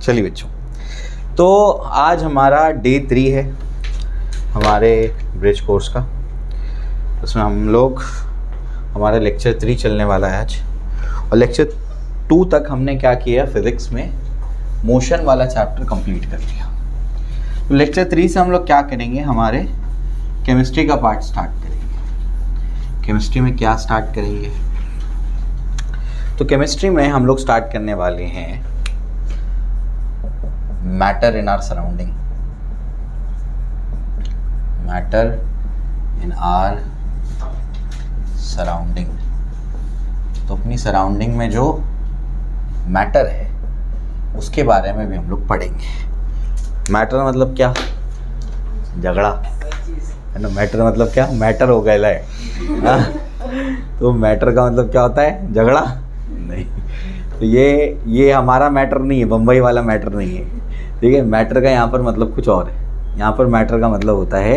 चलिए बच्चों, तो आज हमारा डे 3 है हमारे ब्रिज कोर्स का। उसमें हम लोग हमारा लेक्चर 3 चलने वाला है आज, और लेक्चर 2 तक हमने क्या किया, फिज़िक्स में मोशन वाला चैप्टर कंप्लीट कर लिया। तो लेक्चर 3 से हम लोग क्या करेंगे, हमारे केमिस्ट्री का पार्ट स्टार्ट करेंगे। केमिस्ट्री में क्या स्टार्ट करेंगे, तो केमिस्ट्री में हम लोग स्टार्ट करने वाले हैं matter in our surrounding. Matter in our surrounding, तो अपनी सराउंडिंग में जो मैटर है उसके बारे में भी हम लोग पढ़ेंगे। मैटर मतलब क्या, झगड़ा है ना। मैटर मतलब क्या, मैटर हो गया है। तो मैटर का मतलब क्या होता है, झगड़ा नहीं। तो ये हमारा मैटर नहीं है, बम्बई वाला मैटर नहीं है, ठीक है। मैटर का यहाँ पर मतलब कुछ और है। यहाँ पर मैटर का मतलब होता है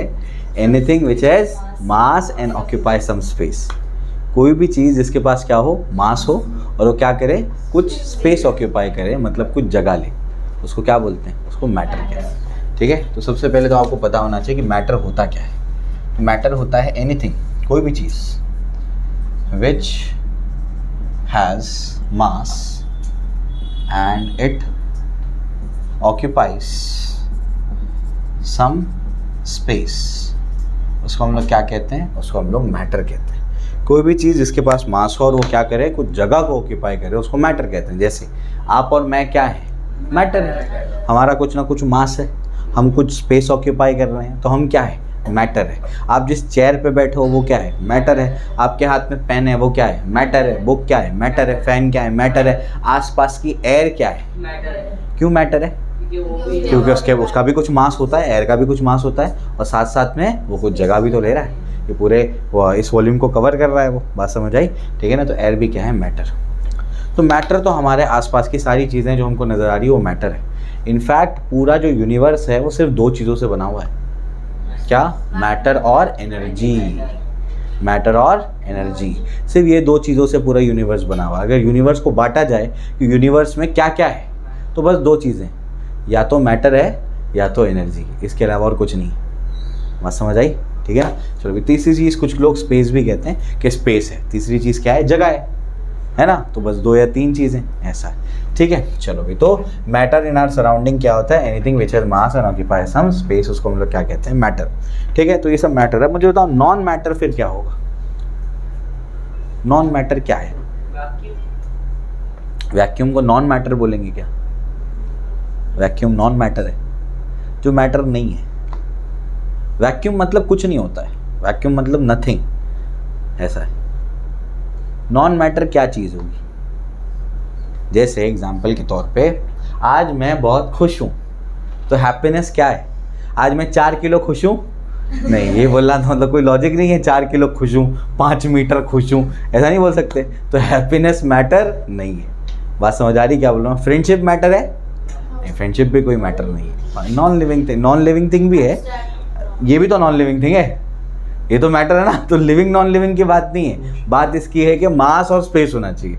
anything which has mass and occupy some space. कोई भी चीज़ जिसके पास क्या हो, मास हो, और वो क्या करे, कुछ स्पेस ऑक्यूपाई करे, मतलब कुछ जगह ले, उसको क्या बोलते हैं, उसको मैटर कहते हैं, ठीक है। तो सबसे पहले तो आपको पता होना चाहिए कि मैटर होता क्या है। मैटर होता है एनीथिंग, कोई भी चीज़ which has mass and it occupies some space, उसको हम लोग क्या कहते हैं, उसको हम लोग मैटर कहते हैं। कोई भी चीज़ जिसके पास मास हो और वो क्या करे, कुछ जगह को ऑक्यूपाई करे, उसको मैटर कहते हैं। जैसे आप और मैं क्या है, मैटर है। हमारा कुछ ना कुछ मास है, हम कुछ स्पेस ऑक्यूपाई कर रहे हैं, तो हम क्या है, मैटर है। आप जिस चेयर पे बैठे हो वो क्या है, मैटर है। आपके हाथ में पेन है वो क्या है, मैटर है। बुक क्या है, मैटर है। फैन क्या है, मैटर है। आसपास की एयर क्या है, मैटर है। क्यों मैटर है, क्योंकि उसका भी कुछ मास होता है, एयर का भी कुछ मास होता है, और साथ साथ में वो कुछ जगह भी तो ले रहा है। ये पूरे इस वॉल्यूम को कवर कर रहा है, वो बात समझ आई, ठीक है ना। तो एयर भी क्या है, मैटर। तो मैटर तो हमारे आसपास की सारी चीज़ें जो हमको नज़र आ रही है वो मैटर है। इनफैक्ट पूरा जो यूनिवर्स है वो सिर्फ 2 चीज़ों से बना हुआ है। क्या, मैटर और एनर्जी। मैटर और एनर्जी, सिर्फ ये 2 चीज़ों से पूरा यूनिवर्स बना हुआ है। अगर यूनिवर्स को बांटा जाए कि यूनिवर्स में क्या क्या है, तो बस 2 चीज़ें, या तो मैटर है या तो एनर्जी, इसके अलावा और कुछ नहीं। बात समझ आई, ठीक है ना। चलो भी तीसरी चीज़, कुछ लोग स्पेस भी कहते हैं कि स्पेस है। तीसरी चीज़ क्या है, जगह है ना। तो बस 2 या 3 चीज़ें, ऐसा है, ठीक है। चलो भी, तो मैटर इन आवर सराउंडिंग क्या होता है, anything which has mass and occupy some space, उसको हम लोग क्या कहते हैं, मैटर, ठीक है। तो ये सब मैटर है। मुझे बताओ नॉन मैटर फिर क्या होगा। नॉन मैटर क्या है, वैक्यूम को नॉन मैटर बोलेंगे क्या। वैक्यूम नॉन मैटर है, जो मैटर नहीं है। वैक्यूम मतलब कुछ नहीं होता है, वैक्यूम मतलब नथिंग, ऐसा है। नॉन मैटर क्या चीज़ होगी, जैसे एग्जाम्पल के तौर पे आज मैं बहुत खुश हूँ, तो हैप्पीनेस क्या है, आज मैं 4 किलो खुश हूँ, नहीं, ये बोलना तो मतलब कोई लॉजिक नहीं है। 4 किलो खुश हूँ, 5 मीटर खुश हूँ, ऐसा नहीं बोल सकते। तो हैप्पीनेस मैटर नहीं है। बात समझ आ रही क्या बोल रहा हूँ। फ्रेंडशिप मैटर है, नहीं, फ्रेंडशिप भी कोई मैटर नहीं है। नॉन लिविंग थिंग भी है, ये भी तो नॉन लिविंग थिंग है, ये तो मैटर है ना। तो लिविंग नॉन लिविंग की बात नहीं है, बात इसकी है कि मास और स्पेस होना चाहिए।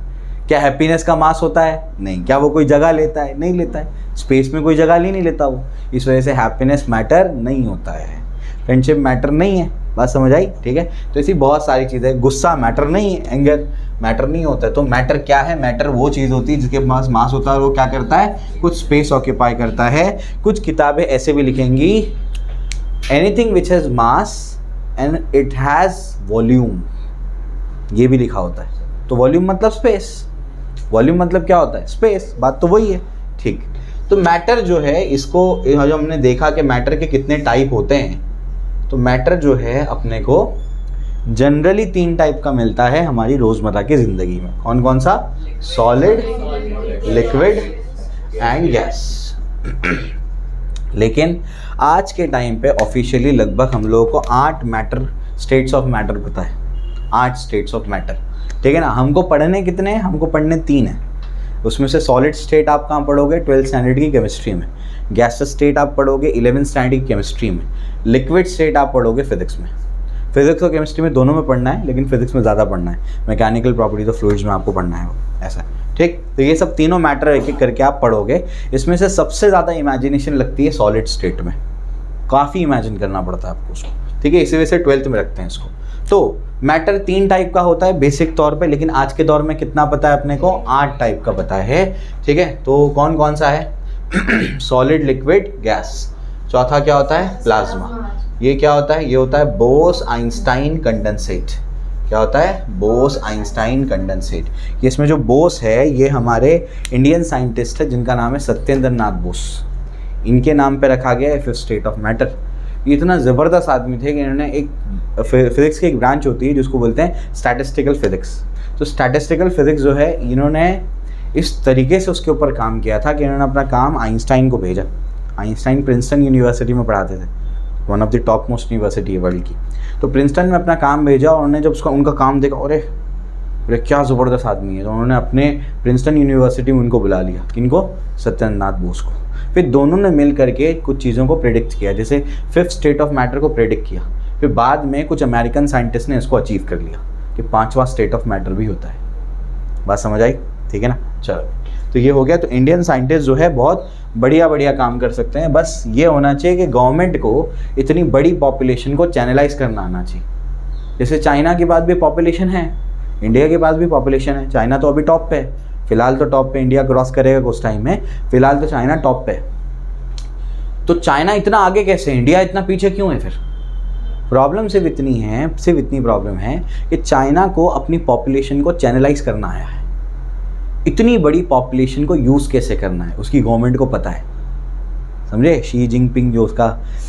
क्या हैप्पीनेस का मास होता है, नहीं। क्या वो कोई जगह लेता है, नहीं लेता है। स्पेस में कोई जगह नहीं लेता वो, इस वजह से हैप्पीनेस मैटर नहीं होता है। फ्रेंडशिप मैटर नहीं है, बात समझ आई, ठीक है। तो ऐसी बहुत सारी चीज़ें, गुस्सा मैटर नहीं है, एंगर मैटर नहीं होता है। तो मैटर क्या है, मैटर वो चीज़ होती है जिसके पास मास होता है और वो क्या करता है, कुछ स्पेस ऑक्यूपाई करता है। कुछ किताबें ऐसे भी लिखेंगी, anything which has mass and it has volume, ये भी लिखा होता है। तो वॉल्यूम मतलब स्पेस, वॉल्यूम मतलब क्या होता है, स्पेस, बात तो वही है, ठीक। तो मैटर जो है, इसको जो हमने देखा कि मैटर के कितने टाइप होते हैं, तो मैटर जो है अपने को जनरली 3 टाइप का मिलता है हमारी रोज़मर्रा की ज़िंदगी में। कौन कौन सा, सॉलिड, लिक्विड एंड गैस। लेकिन आज के टाइम पे ऑफिशियली लगभग हम लोगों को 8 मैटर, स्टेट्स ऑफ मैटर पता है। 8 स्टेट्स ऑफ मैटर, ठीक है ना। हमको पढ़ने कितने हैं, हमको पढ़ने 3 हैं। उसमें से सॉलिड स्टेट आप कहाँ पढ़ोगे, 12th स्टैंडर्ड की केमिस्ट्री में। गैसेस स्टेट आप पढ़ोगे 11th स्टैंडर्ड की केमिस्ट्री में। लिक्विड स्टेट आप पढ़ोगे फिजिक्स में। फिजिक्स और केमिस्ट्री में दोनों में पढ़ना है, लेकिन फिजिक्स में ज़्यादा पढ़ना है। मैकेनिकल प्रॉपर्टीज ऑफ फ्लूइड्स में आपको पढ़ना है वो, ऐसा, ठीक। तो ये सब तीनों मैटर एक एक करके आप पढ़ोगे। इसमें से सबसे ज़्यादा इमेजिनेशन लगती है सॉलिड स्टेट में, काफ़ी इमेजिन करना पड़ता है आपको उसको, ठीक है। इसी वजह से 12th में रखते हैं इसको। तो मैटर 3 टाइप का होता है बेसिक तौर पे, लेकिन आज के दौर में कितना पता है अपने को, 8 टाइप का पता है, ठीक है। तो कौन कौन सा है? Solid, liquid, gas. चौथा क्या होता है? प्लाज्मा। ये क्या होता है? ये होता है बोस-आइंस्टाइन कंडेंसेट। क्या होता है? बोस-आइंस्टाइन कंडेंसेट। ये इसमें जो बोस है ये हमारे इंडियन साइंटिस्ट है जिनका नाम है सत्येंद्र नाथ बोस। इनके नाम पे रखा गया है 5th स्टेट ऑफ मैटर। ये इतना ज़बरदस्त आदमी थे कि इन्होंने एक फिज़िक्स की एक ब्रांच होती है जिसको बोलते हैं स्टैटिस्टिकल फिज़िक्स। तो स्टैटिस्टिकल फिज़िक्स जो है इन्होंने इस तरीके से उसके ऊपर काम किया था कि इन्होंने अपना काम आइंस्टाइन को भेजा। आइंस्टाइन प्रिंसटन यूनिवर्सिटी में पढ़ाते थे, one of the top most university है वर्ल्ड की। तो प्रिंसटन में अपना काम भेजा और उन्होंने जब उसका उनका काम देखा, अरे क्या ज़बरदस्त आदमी है, तो उन्होंने अपने प्रिंसटन यूनिवर्सिटी में उनको बुला लिया। किनको? सत्येंद्र नाथ बोस को। फिर दोनों ने मिल करके कुछ चीज़ों को प्रेडिक्ट किया, जैसे 5th स्टेट ऑफ मैटर को प्रेडिक्ट किया। फिर बाद में कुछ अमेरिकन साइंटिस्ट ने इसको अचीव कर लिया कि 5वां स्टेट ऑफ मैटर भी होता है। बात समझ आई? ठीक है ना। चलो, तो ये हो गया। तो इंडियन साइंटिस्ट जो है बहुत बढ़िया बढ़िया काम कर सकते हैं, बस ये होना चाहिए कि गवर्नमेंट को इतनी बड़ी पॉपुलेशन को चैनलाइज करना आना चाहिए। जैसे चाइना के बाद भी पॉपुलेशन है, इंडिया के पास भी पॉपुलेशन है। चाइना तो अभी टॉप पे है, फिलहाल तो टॉप पे, इंडिया क्रॉस करेगा कुछ टाइम में, फिलहाल तो चाइना टॉप पे है। तो चाइना इतना आगे कैसे, इंडिया इतना पीछे क्यों है? फिर प्रॉब्लम सिर्फ इतनी प्रॉब्लम है कि चाइना को अपनी पॉपुलेशन को चैनलाइज करना आया है। इतनी बड़ी पॉपुलेशन को यूज़ कैसे करना है उसकी गवर्नमेंट को पता है, समझे। शी जिनपिंग जो उसका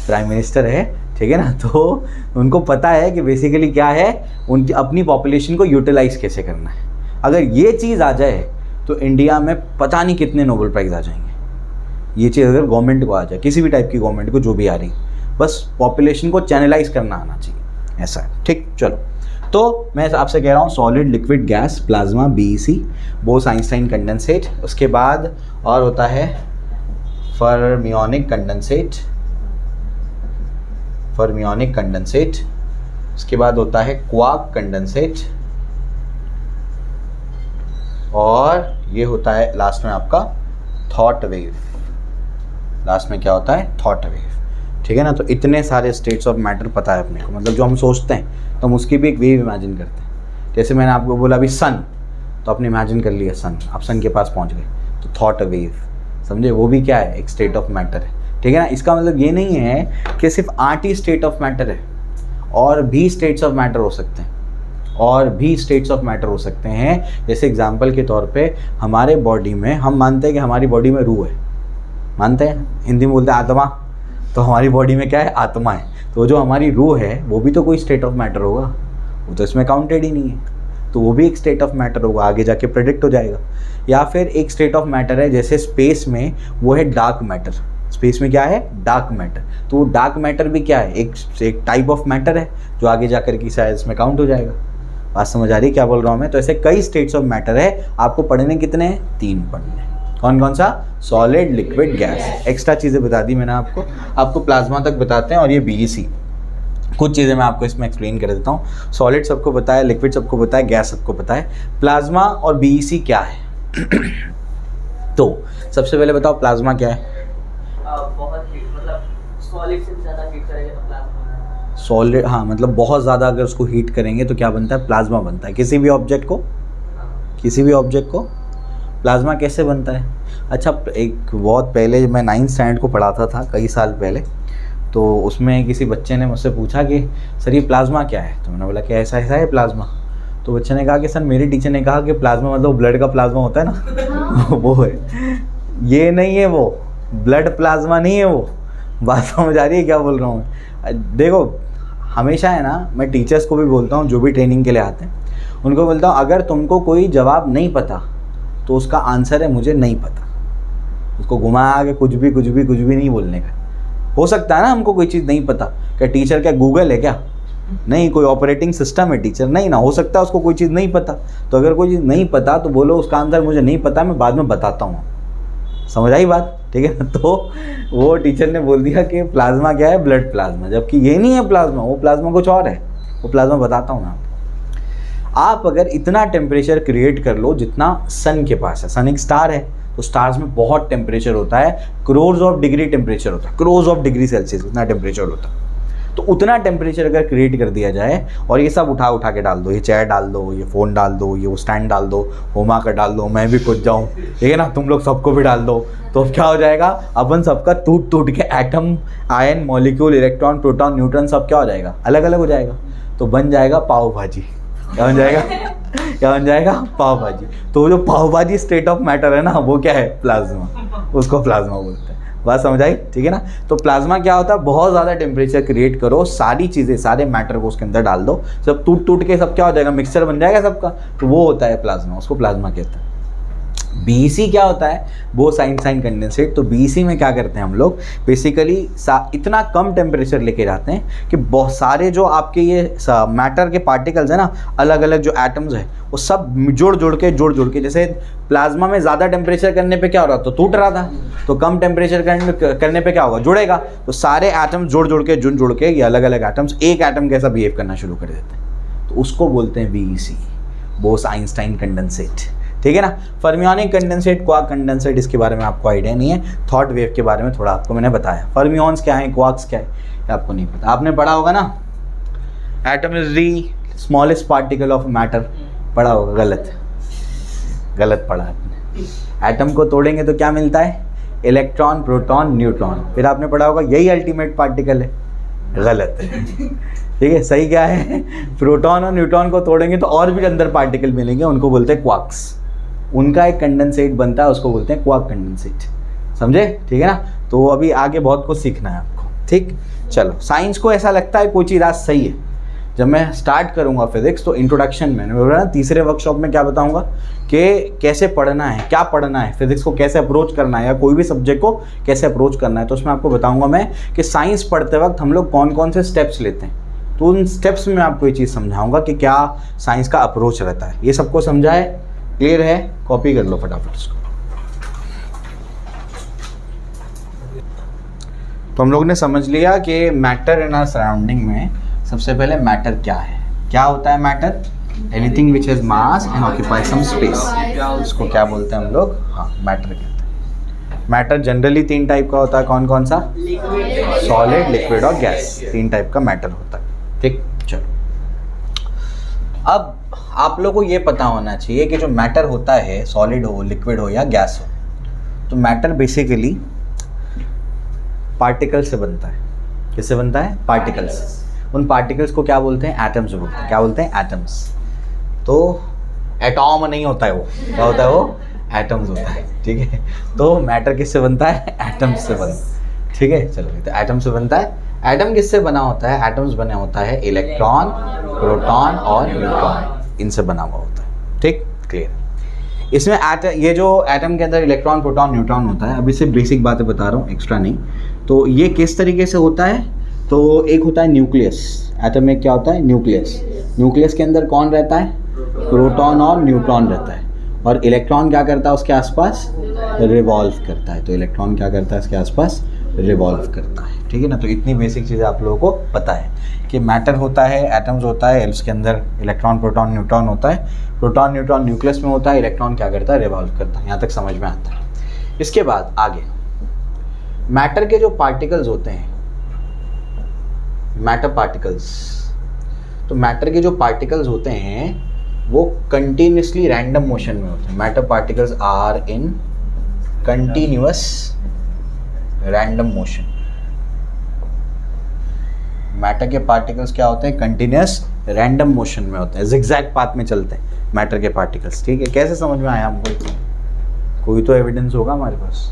प्राइम मिनिस्टर है, ठीक है ना, तो उनको पता है कि बेसिकली क्या है, उनकी अपनी पॉपुलेशन को यूटिलाइज कैसे करना है। अगर ये चीज़ आ जाए तो इंडिया में पता नहीं कितने नोबेल प्राइज़ आ जाएंगे। ये चीज़ अगर गवर्नमेंट को आ जाए, किसी भी टाइप की गवर्नमेंट को जो भी आ रही, बस पॉपुलेशन को चैनलाइज करना आना चाहिए, ऐसा है, ठीक। चलो, तो मैं आपसे कह रहा हूँ solid, liquid, gas, plasma, BEC, Bose Einstein condensate. उसके बाद और होता है फर्मियोनिक कंडेंसेट। उसके बाद होता है क्वार्क कंडेंसेट, और ये होता है लास्ट में आपका थॉट वेव। लास्ट में क्या होता है? थॉट वेव, ठीक है ना। तो इतने सारे स्टेट्स ऑफ मैटर पता है अपने को, मतलब जो हम सोचते हैं तो हम उसकी भी एक वेव इमेजिन करते हैं। जैसे मैंने आपको बोला अभी सन, तो आपने इमेजिन कर लिया सन, आप सन के पास पहुंच गए, तो थॉट वेव, समझे, वो भी क्या है? एक स्टेट ऑफ मैटर है, ठीक है ना। इसका मतलब ये नहीं है कि सिर्फ 8 ही स्टेट ऑफ मैटर है, और भी स्टेट्स ऑफ मैटर हो सकते हैं, जैसे एग्जाम्पल के तौर पे हमारे बॉडी में, हम मानते हैं कि हमारी बॉडी में रूह है, मानते हैं, हिंदी में बोलते हैं आत्मा। तो हमारी बॉडी में क्या है? आत्मा है। तो जो हमारी रूह है वो भी तो कोई स्टेट ऑफ मैटर होगा, वो तो इसमें काउंटेड ही नहीं है, तो वो भी एक स्टेट ऑफ मैटर होगा, आगे जाके प्रेडिक्ट हो जाएगा। या फिर एक स्टेट ऑफ मैटर है जैसे स्पेस में, वो है डार्क मैटर। स्पेस में क्या है? Dark matter. तो वो डार्क मैटर भी क्या है? एक टाइप ऑफ मैटर है जो आगे जाकर की शायद इसमें काउंट हो जाएगा। बात समझ आ रही है क्या बोल रहा हूँ मैं? तो ऐसे कई स्टेट्स ऑफ मैटर है, आपको पढ़ने कितने हैं? 3 पढ़ने। कौन कौन सा? Solid, liquid, gas. एक्स्ट्रा चीज़ें बता दी मैंने आपको प्लाज्मा तक बताते हैं, और ये BEC। कुछ चीज़ें मैं आपको इसमें एक्सप्लेन कर देता हूँ। सॉलिड सबको पता है, लिक्विड सबको पता है, गैस सबको पता है, प्लाज्मा और BEC क्या है? तो सबसे पहले बताओ प्लाज्मा क्या है? सॉलिड से ज़्यादा हीट करेंगे तो प्लाज्मा। सॉलिड, हाँ, मतलब बहुत ज़्यादा अगर उसको हीट करेंगे तो क्या बनता है? प्लाज्मा बनता है। किसी भी ऑब्जेक्ट को प्लाज्मा कैसे बनता है? अच्छा, एक बहुत पहले मैं 9th स्टैंडर्ड को पढ़ाता था कई साल पहले, तो उसमें किसी बच्चे ने मुझसे पूछा कि सर ये प्लाज्मा क्या है? तो मैंने बोला कि ऐसा है प्लाज्मा। तो बच्चे ने कहा कि सर मेरे टीचर ने कहा कि प्लाज्मा मतलब ब्लड का प्लाज्मा होता है ना वो है। ये नहीं है, वो ब्लड प्लाज्मा नहीं है वो। बात समझ आ रही है क्या बोल रहा हूँ मैं? देखो, हमेशा है ना, मैं टीचर्स को भी बोलता हूँ जो भी ट्रेनिंग के लिए आते हैं, उनको बोलता हूँ अगर तुमको कोई जवाब नहीं पता तो उसका आंसर है मुझे नहीं पता। उसको घुमा के कुछ भी नहीं बोलने का। हो सकता है ना हमको कोई चीज़ नहीं पता, क्या टीचर क्या गूगल है क्या? नहीं, कोई ऑपरेटिंग सिस्टम है टीचर? नहीं ना, हो सकता है उसको कोई चीज़ नहीं पता। तो अगर कोई चीज़ नहीं पता तो बोलो उसका आंसर मुझे नहीं पता, मैं बाद में बताता हूँ। समझ आई बात? ठीक है ना। तो वो टीचर ने बोल दिया कि प्लाज्मा क्या है? ब्लड प्लाज्मा, जबकि ये नहीं है प्लाज्मा, वो प्लाज्मा कुछ और है। वो प्लाज्मा बताता हूँ मैं आपको। आप अगर इतना टेम्परेचर क्रिएट कर लो जितना सन के पास है, सन एक स्टार है, तो स्टार्स में बहुत टेम्परेचर होता है, क्रोर्स ऑफ डिग्री टेम्परेचर होता है, क्रोर्स ऑफ डिग्री सेल्सियस उतना टेम्परेचर होता है। तो उतना टेम्परेचर अगर क्रिएट कर दिया जाए और ये सब उठा उठा के डाल दो, ये चेयर डाल दो, ये फ़ोन डाल दो, ये वो स्टैंड डाल दो, होमा का डाल दो, मैं भी कुछ जाऊँ, ठीक है ना, तुम लोग सबको भी डाल दो, तो अब क्या हो जाएगा, अपन सबका टूट टूट के atom, ion, molecule, electron, proton, neutron सब क्या हो जाएगा, अलग अलग हो जाएगा। तो बन जाएगा पाव भाजी। क्या बन जाएगा? क्या बन जाएगा? पाव भाजी। तो जो पाव भाजी स्टेट ऑफ मैटर है ना, वो क्या है? प्लाज्मा। उसको प्लाज्मा बोलते हैं। बात समझ आई? ठीक है ना। तो प्लाज्मा क्या होता है, बहुत ज़्यादा टेम्परेचर क्रिएट करो, सारी चीज़ें, सारे मैटर को उसके अंदर डाल दो, सब टूट टूट के सब क्या हो जाएगा, मिक्सचर बन जाएगा सबका, तो वो होता है प्लाज्मा, उसको प्लाज्मा कहते हैं। BEC क्या होता है, बोस आइंस्टाइन कंडेंसेट। तो BEC में क्या करते हैं हम लोग, बेसिकली इतना कम टेम्परेचर लेके जाते हैं कि बहुत सारे जो आपके ये मैटर के पार्टिकल्स है ना, अलग अलग जो एटम्स है, वो सब जोड़ जोड़ के, जैसे प्लाज्मा में ज़्यादा टेम्परेचर करने पे क्या हो रहा था, तो टूट रहा था, तो कम टेम्परेचर करने पे क्या होगा, जुड़ेगा। तो सारे एटम्स जोड़ के ये अलग अलग एटम्स एक एटम कैसा बिहेव करना शुरू कर देते हैं, तो उसको बोलते हैं BEC, बोस आइंस्टाइन कंडेंसेट। ठीक है ना। फर्मियोनिक कंडेंसेट, क्वार्क कंडेंसेट, इसके बारे में आपको आइडिया नहीं है। थॉट वेव के बारे में थोड़ा आपको मैंने बताया। फर्मियंस क्या है, क्वार्क्स क्या है, आपको नहीं पता। आपने पढ़ा होगा ना, atom is the smallest particle of matter, पढ़ा होगा। गलत पढ़ा आपने। एटम को तोड़ेंगे तो क्या मिलता है, इलेक्ट्रॉन, प्रोटॉन, न्यूट्रॉन। फिर आपने पढ़ा होगा यही अल्टीमेट पार्टिकल है, गलत है। ठीक है, सही क्या है, प्रोटॉन और न्यूट्रॉन को तोड़ेंगे तो और भी अंदर पार्टिकल मिलेंगे, उनको बोलते हैं क्वार्क्स। उनका एक कंडेंसेट बनता है, उसको बोलते हैं क्वार्क कंडेंसेट। समझे? ठीक है ना। तो अभी आगे बहुत कुछ सीखना है आपको। ठीक, चलो। साइंस को ऐसा लगता है कोई चीज़ आज सही है। जब मैं स्टार्ट करूंगा फिजिक्स, तो इंट्रोडक्शन में बोला ना, तीसरे वर्कशॉप में क्या बताऊंगा कि कैसे पढ़ना है, क्या पढ़ना है, फिजिक्स को कैसे अप्रोच करना है, या कोई भी सब्जेक्ट को कैसे अप्रोच करना है। तो उसमें आपको बताऊंगा मैं कि साइंस पढ़ते वक्त हम लोग कौन कौन से स्टेप्स लेते हैं। तो उन स्टेप्स में आपको ये चीज़ समझाऊंगा कि क्या साइंस का अप्रोच रहता है। ये सबको समझा है? क्लियर है? कॉपी कर लो फटाफट इसको। तो हम लोग ने समझ लिया कि मैटर इन आवर सराउंडिंग में सबसे पहले मैटर क्या है। क्या होता है matter? Anything which has mass and occupy some space, इसको क्या बोलते हैं हम लोग? हाँ, मैटर कहते हैं। मैटर जनरली 3 टाइप का होता है। कौन कौन सा? सॉलिड, लिक्विड और गैस। 3 टाइप का मैटर होता है। ठीक, चलो। अब आप लोगों को ये पता होना चाहिए कि जो मैटर होता है, सॉलिड हो, लिक्विड हो या गैस हो, तो मैटर बेसिकली पार्टिकल से बनता है। किससे बनता है? पार्टिकल्स। उन पार्टिकल्स को क्या बोलते हैं? एटम्स बोलते हैं। क्या बोलते हैं? एटम्स। तो एटॉम नहीं होता है वो, क्या होता है वो? एटम्स होता है। ठीक है। तो मैटर किससे बनता है? एटम्स से बनता है। ठीक है, चलो। तो एटम से बनता है। एटम किससे बना होता है? एटम्स बना होता है इलेक्ट्रॉन, प्रोटॉन और न्यूट्रॉन, इनसे बना हुआ होता है। ठीक, क्लियर। इसमें ये जो एटम के अंदर इलेक्ट्रॉन, प्रोटॉन, न्यूट्रॉन होता है, अभी से बेसिक बातें बता रहा हूँ, एक्स्ट्रा नहीं। तो ये किस तरीके से होता है? तो एक होता है न्यूक्लियस। एटम में क्या होता है? न्यूक्लियस। न्यूक्लियस के अंदर कौन रहता है? प्रोटॉन और न्यूट्रॉन रहता है। और इलेक्ट्रॉन क्या करता है उसके आसपास? रिवॉल्व करता है। तो इलेक्ट्रॉन क्या करता है इसके आसपास? रिवॉल्व करता है। ठीक है ना। तो इतनी बेसिक चीज़ें आप लोगों को पता है कि मैटर होता है, एटम्स होता है, उसके अंदर इलेक्ट्रॉन, प्रोटॉन, न्यूट्रॉन होता है। प्रोटॉन, न्यूट्रॉन न्यूक्लियस में होता है, इलेक्ट्रॉन क्या करता है? रिवॉल्व करता है। यहाँ तक समझ में आता है। इसके बाद आगे मैटर के जो पार्टिकल्स होते हैं, मैटर पार्टिकल्स, तो मैटर के जो पार्टिकल्स होते हैं वो कंटिन्यूसली रैंडम मोशन में होते हैं। Matter particles are in continuous random motion. Matter के पार्टिकल्स क्या होते हैं? कंटिन्यूअस रैंडम मोशन में होते हैं, जिगजैग पाथ में चलते हैं मैटर के पार्टिकल्स। ठीक है, कैसे समझ में आया हमको? कोई तो एविडेंस होगा हमारे पास।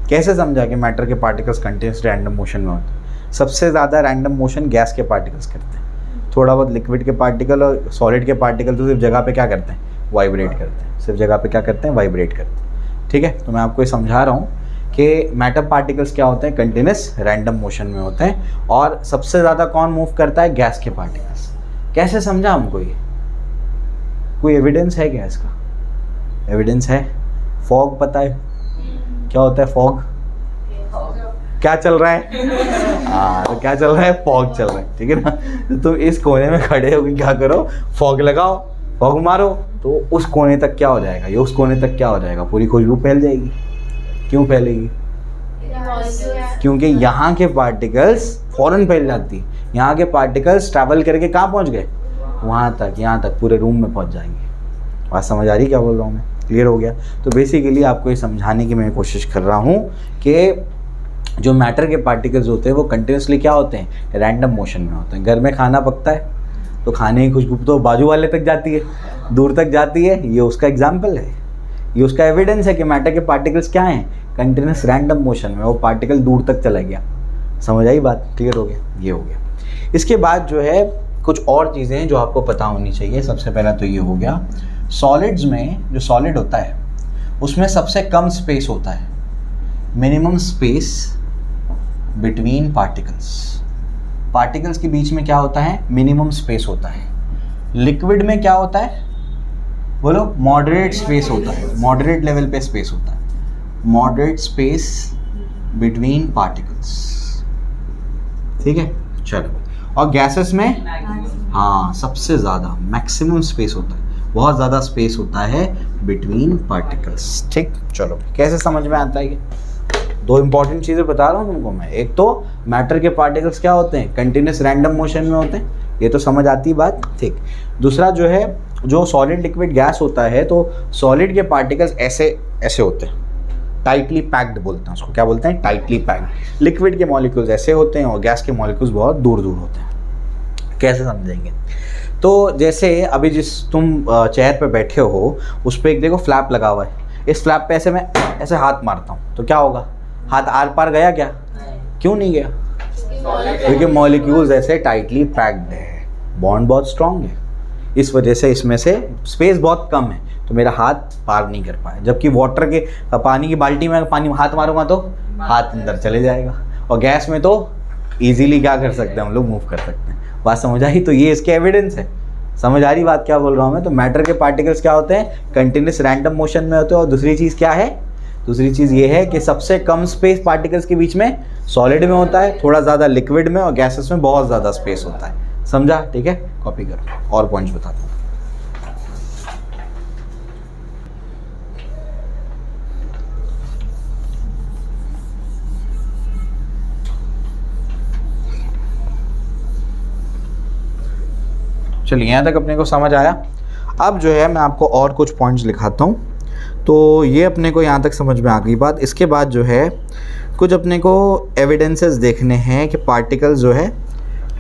कैसे समझा कि मैटर के पार्टिकल्स कंटिन्यूअस रैंडम मोशन में होते हैं? सबसे ज़्यादा रैंडम मोशन गैस के पार्टिकल्स करते हैं। थोड़ा बहुत लिक्विड के पार्टिकल और सॉलिड के पार्टिकल तो सिर्फ जगह पे क्या करते हैं? वाइब्रेट करते हैं। सिर्फ जगह पे क्या करते हैं? वाइब्रेट करते हैं। ठीक है। तो मैं आपको ये समझा रहा हूँ कि मैटर पार्टिकल्स क्या होते हैं? कंटिन्यूअस रैंडम मोशन में होते हैं। और सबसे ज़्यादा कौन मूव करता है? गैस के पार्टिकल्स। कैसे समझा हमको ये? कोई एविडेंस है क्या इसका? एविडेंस है। फॉग पता है क्या होता है? फॉग क्या चल रहा है? हाँ, तो क्या चल रहा है, फॉग चल रहा है, ठीक है ना। तो तुम इस कोने में खड़े होकर क्या करो, फॉग लगाओ, फॉग मारो, तो उस कोने तक क्या हो जाएगा, ये उस कोने तक क्या हो जाएगा, पूरी खुशबू फैल जाएगी। क्यों फैलेगी? क्योंकि यहाँ के पार्टिकल्स फौरन फैल जाती है, यहाँ के पार्टिकल्स ट्रैवल करके कहाँ पहुँच गए, वहाँ तक, यहाँ तक पूरे रूम में पहुँच जाएंगे। बात समझ आ रही क्या बोल रहा हूँ मैं, क्लियर हो गया? तो बेसिकली आपको ये समझाने की मैं कोशिश कर रहा हूँ कि जो मैटर के पार्टिकल्स होते हैं वो कंटिन्यूसली क्या होते हैं, रैंडम मोशन में होते हैं। घर में खाना पकता है तो खाने की खुशबू तो बाजू वाले तक जाती है, दूर तक जाती है, ये उसका एग्जाम्पल है, ये उसका एविडेंस है कि मैटर के पार्टिकल्स क्या हैं, कंटिन्यूस रैंडम मोशन में, वो पार्टिकल दूर तक चला गया। समझ आई बात, क्लियर हो गया? ये हो गया। इसके बाद जो है कुछ और चीज़ें हैं जो आपको पता होनी चाहिए। सबसे पहला तो ये हो गया, सॉलिड्स में जो सॉलिड होता है उसमें सबसे कम स्पेस होता है, मिनिमम स्पेस बिटवीन पार्टिकल्स के बीच में क्या होता है, मिनिमम स्पेस होता है। लिक्विड में क्या होता है, बोलो, मॉडरेट स्पेस होता है, मॉडरेट लेवल पे स्पेस होता है, मॉडरेट स्पेस बिटवीन पार्टिकल्स, ठीक है। चलो, और गैसेस में हाँ सबसे ज़्यादा मैक्सिमम स्पेस होता है, बहुत ज़्यादा स्पेस होता है बिटवीन पार्टिकल्स, ठीक। चलो, कैसे समझ में आता है ये? दो इंपॉर्टेंट चीज़ें बता रहा हूँ तुमको मैं। एक तो मैटर के पार्टिकल्स क्या होते हैं, कंटिन्यूस रैंडम मोशन में होते हैं, ये तो समझ आती बात, ठीक। दूसरा जो है, जो सॉलिड लिक्विड गैस होता है, तो सॉलिड के पार्टिकल्स ऐसे ऐसे होते हैं, टाइटली पैक्ड बोलते हैं उसको, क्या बोलते हैं, टाइटली पैक्ड। लिक्विड के मॉलिक्यूल्स ऐसे होते हैं और गैस के मॉलिक्यूल्स बहुत दूर दूर होते हैं। कैसे समझेंगे? तो जैसे अभी जिस तुम चेयर पे बैठे हो उस पर एक देखो फ्लैप लगा हुआ है, इस फ्लैप पे ऐसे मैं ऐसे हाथ मारता हूँ तो क्या होगा, हाथ आर पार गया क्या? क्यों नहीं गया? क्योंकि मॉलिक्यूल्स ऐसे टाइटली पैक्ड है, बॉन्ड बहुत स्ट्रांग है, इस वजह से इसमें से स्पेस बहुत कम है, तो मेरा हाथ पार नहीं कर पाया। जबकि वाटर के पानी की बाल्टी में पानी हाथ मारूंगा तो हाथ अंदर चले जाएगा, और गैस में तो इजीली क्या कर सकते हैं हम लोग, मूव कर सकते हैं। बात समझ आई? तो ये इसके एविडेंस है। समझ आ रही बात क्या बोल रहा हूँ मैं? तो मैटर के पार्टिकल्स क्या होते हैं, कंटिन्यूस रैंडम मोशन में होते हैं। और दूसरी चीज़ क्या है, दूसरी चीज़ ये है कि सबसे कम स्पेस पार्टिकल्स के बीच में सॉलिड में होता है, थोड़ा ज़्यादा लिक्विड में, और गैसेस में बहुत ज़्यादा स्पेस होता है। समझा? ठीक है, कॉपी करो और पॉइंट्स बता दो। चलिए, यहाँ तक अपने को समझ आया। अब जो है मैं आपको और कुछ पॉइंट्स लिखाता हूँ, तो ये अपने को यहाँ तक समझ में आ गई बात। इसके बाद जो है कुछ अपने को एविडेंसेस देखने हैं कि पार्टिकल्स जो है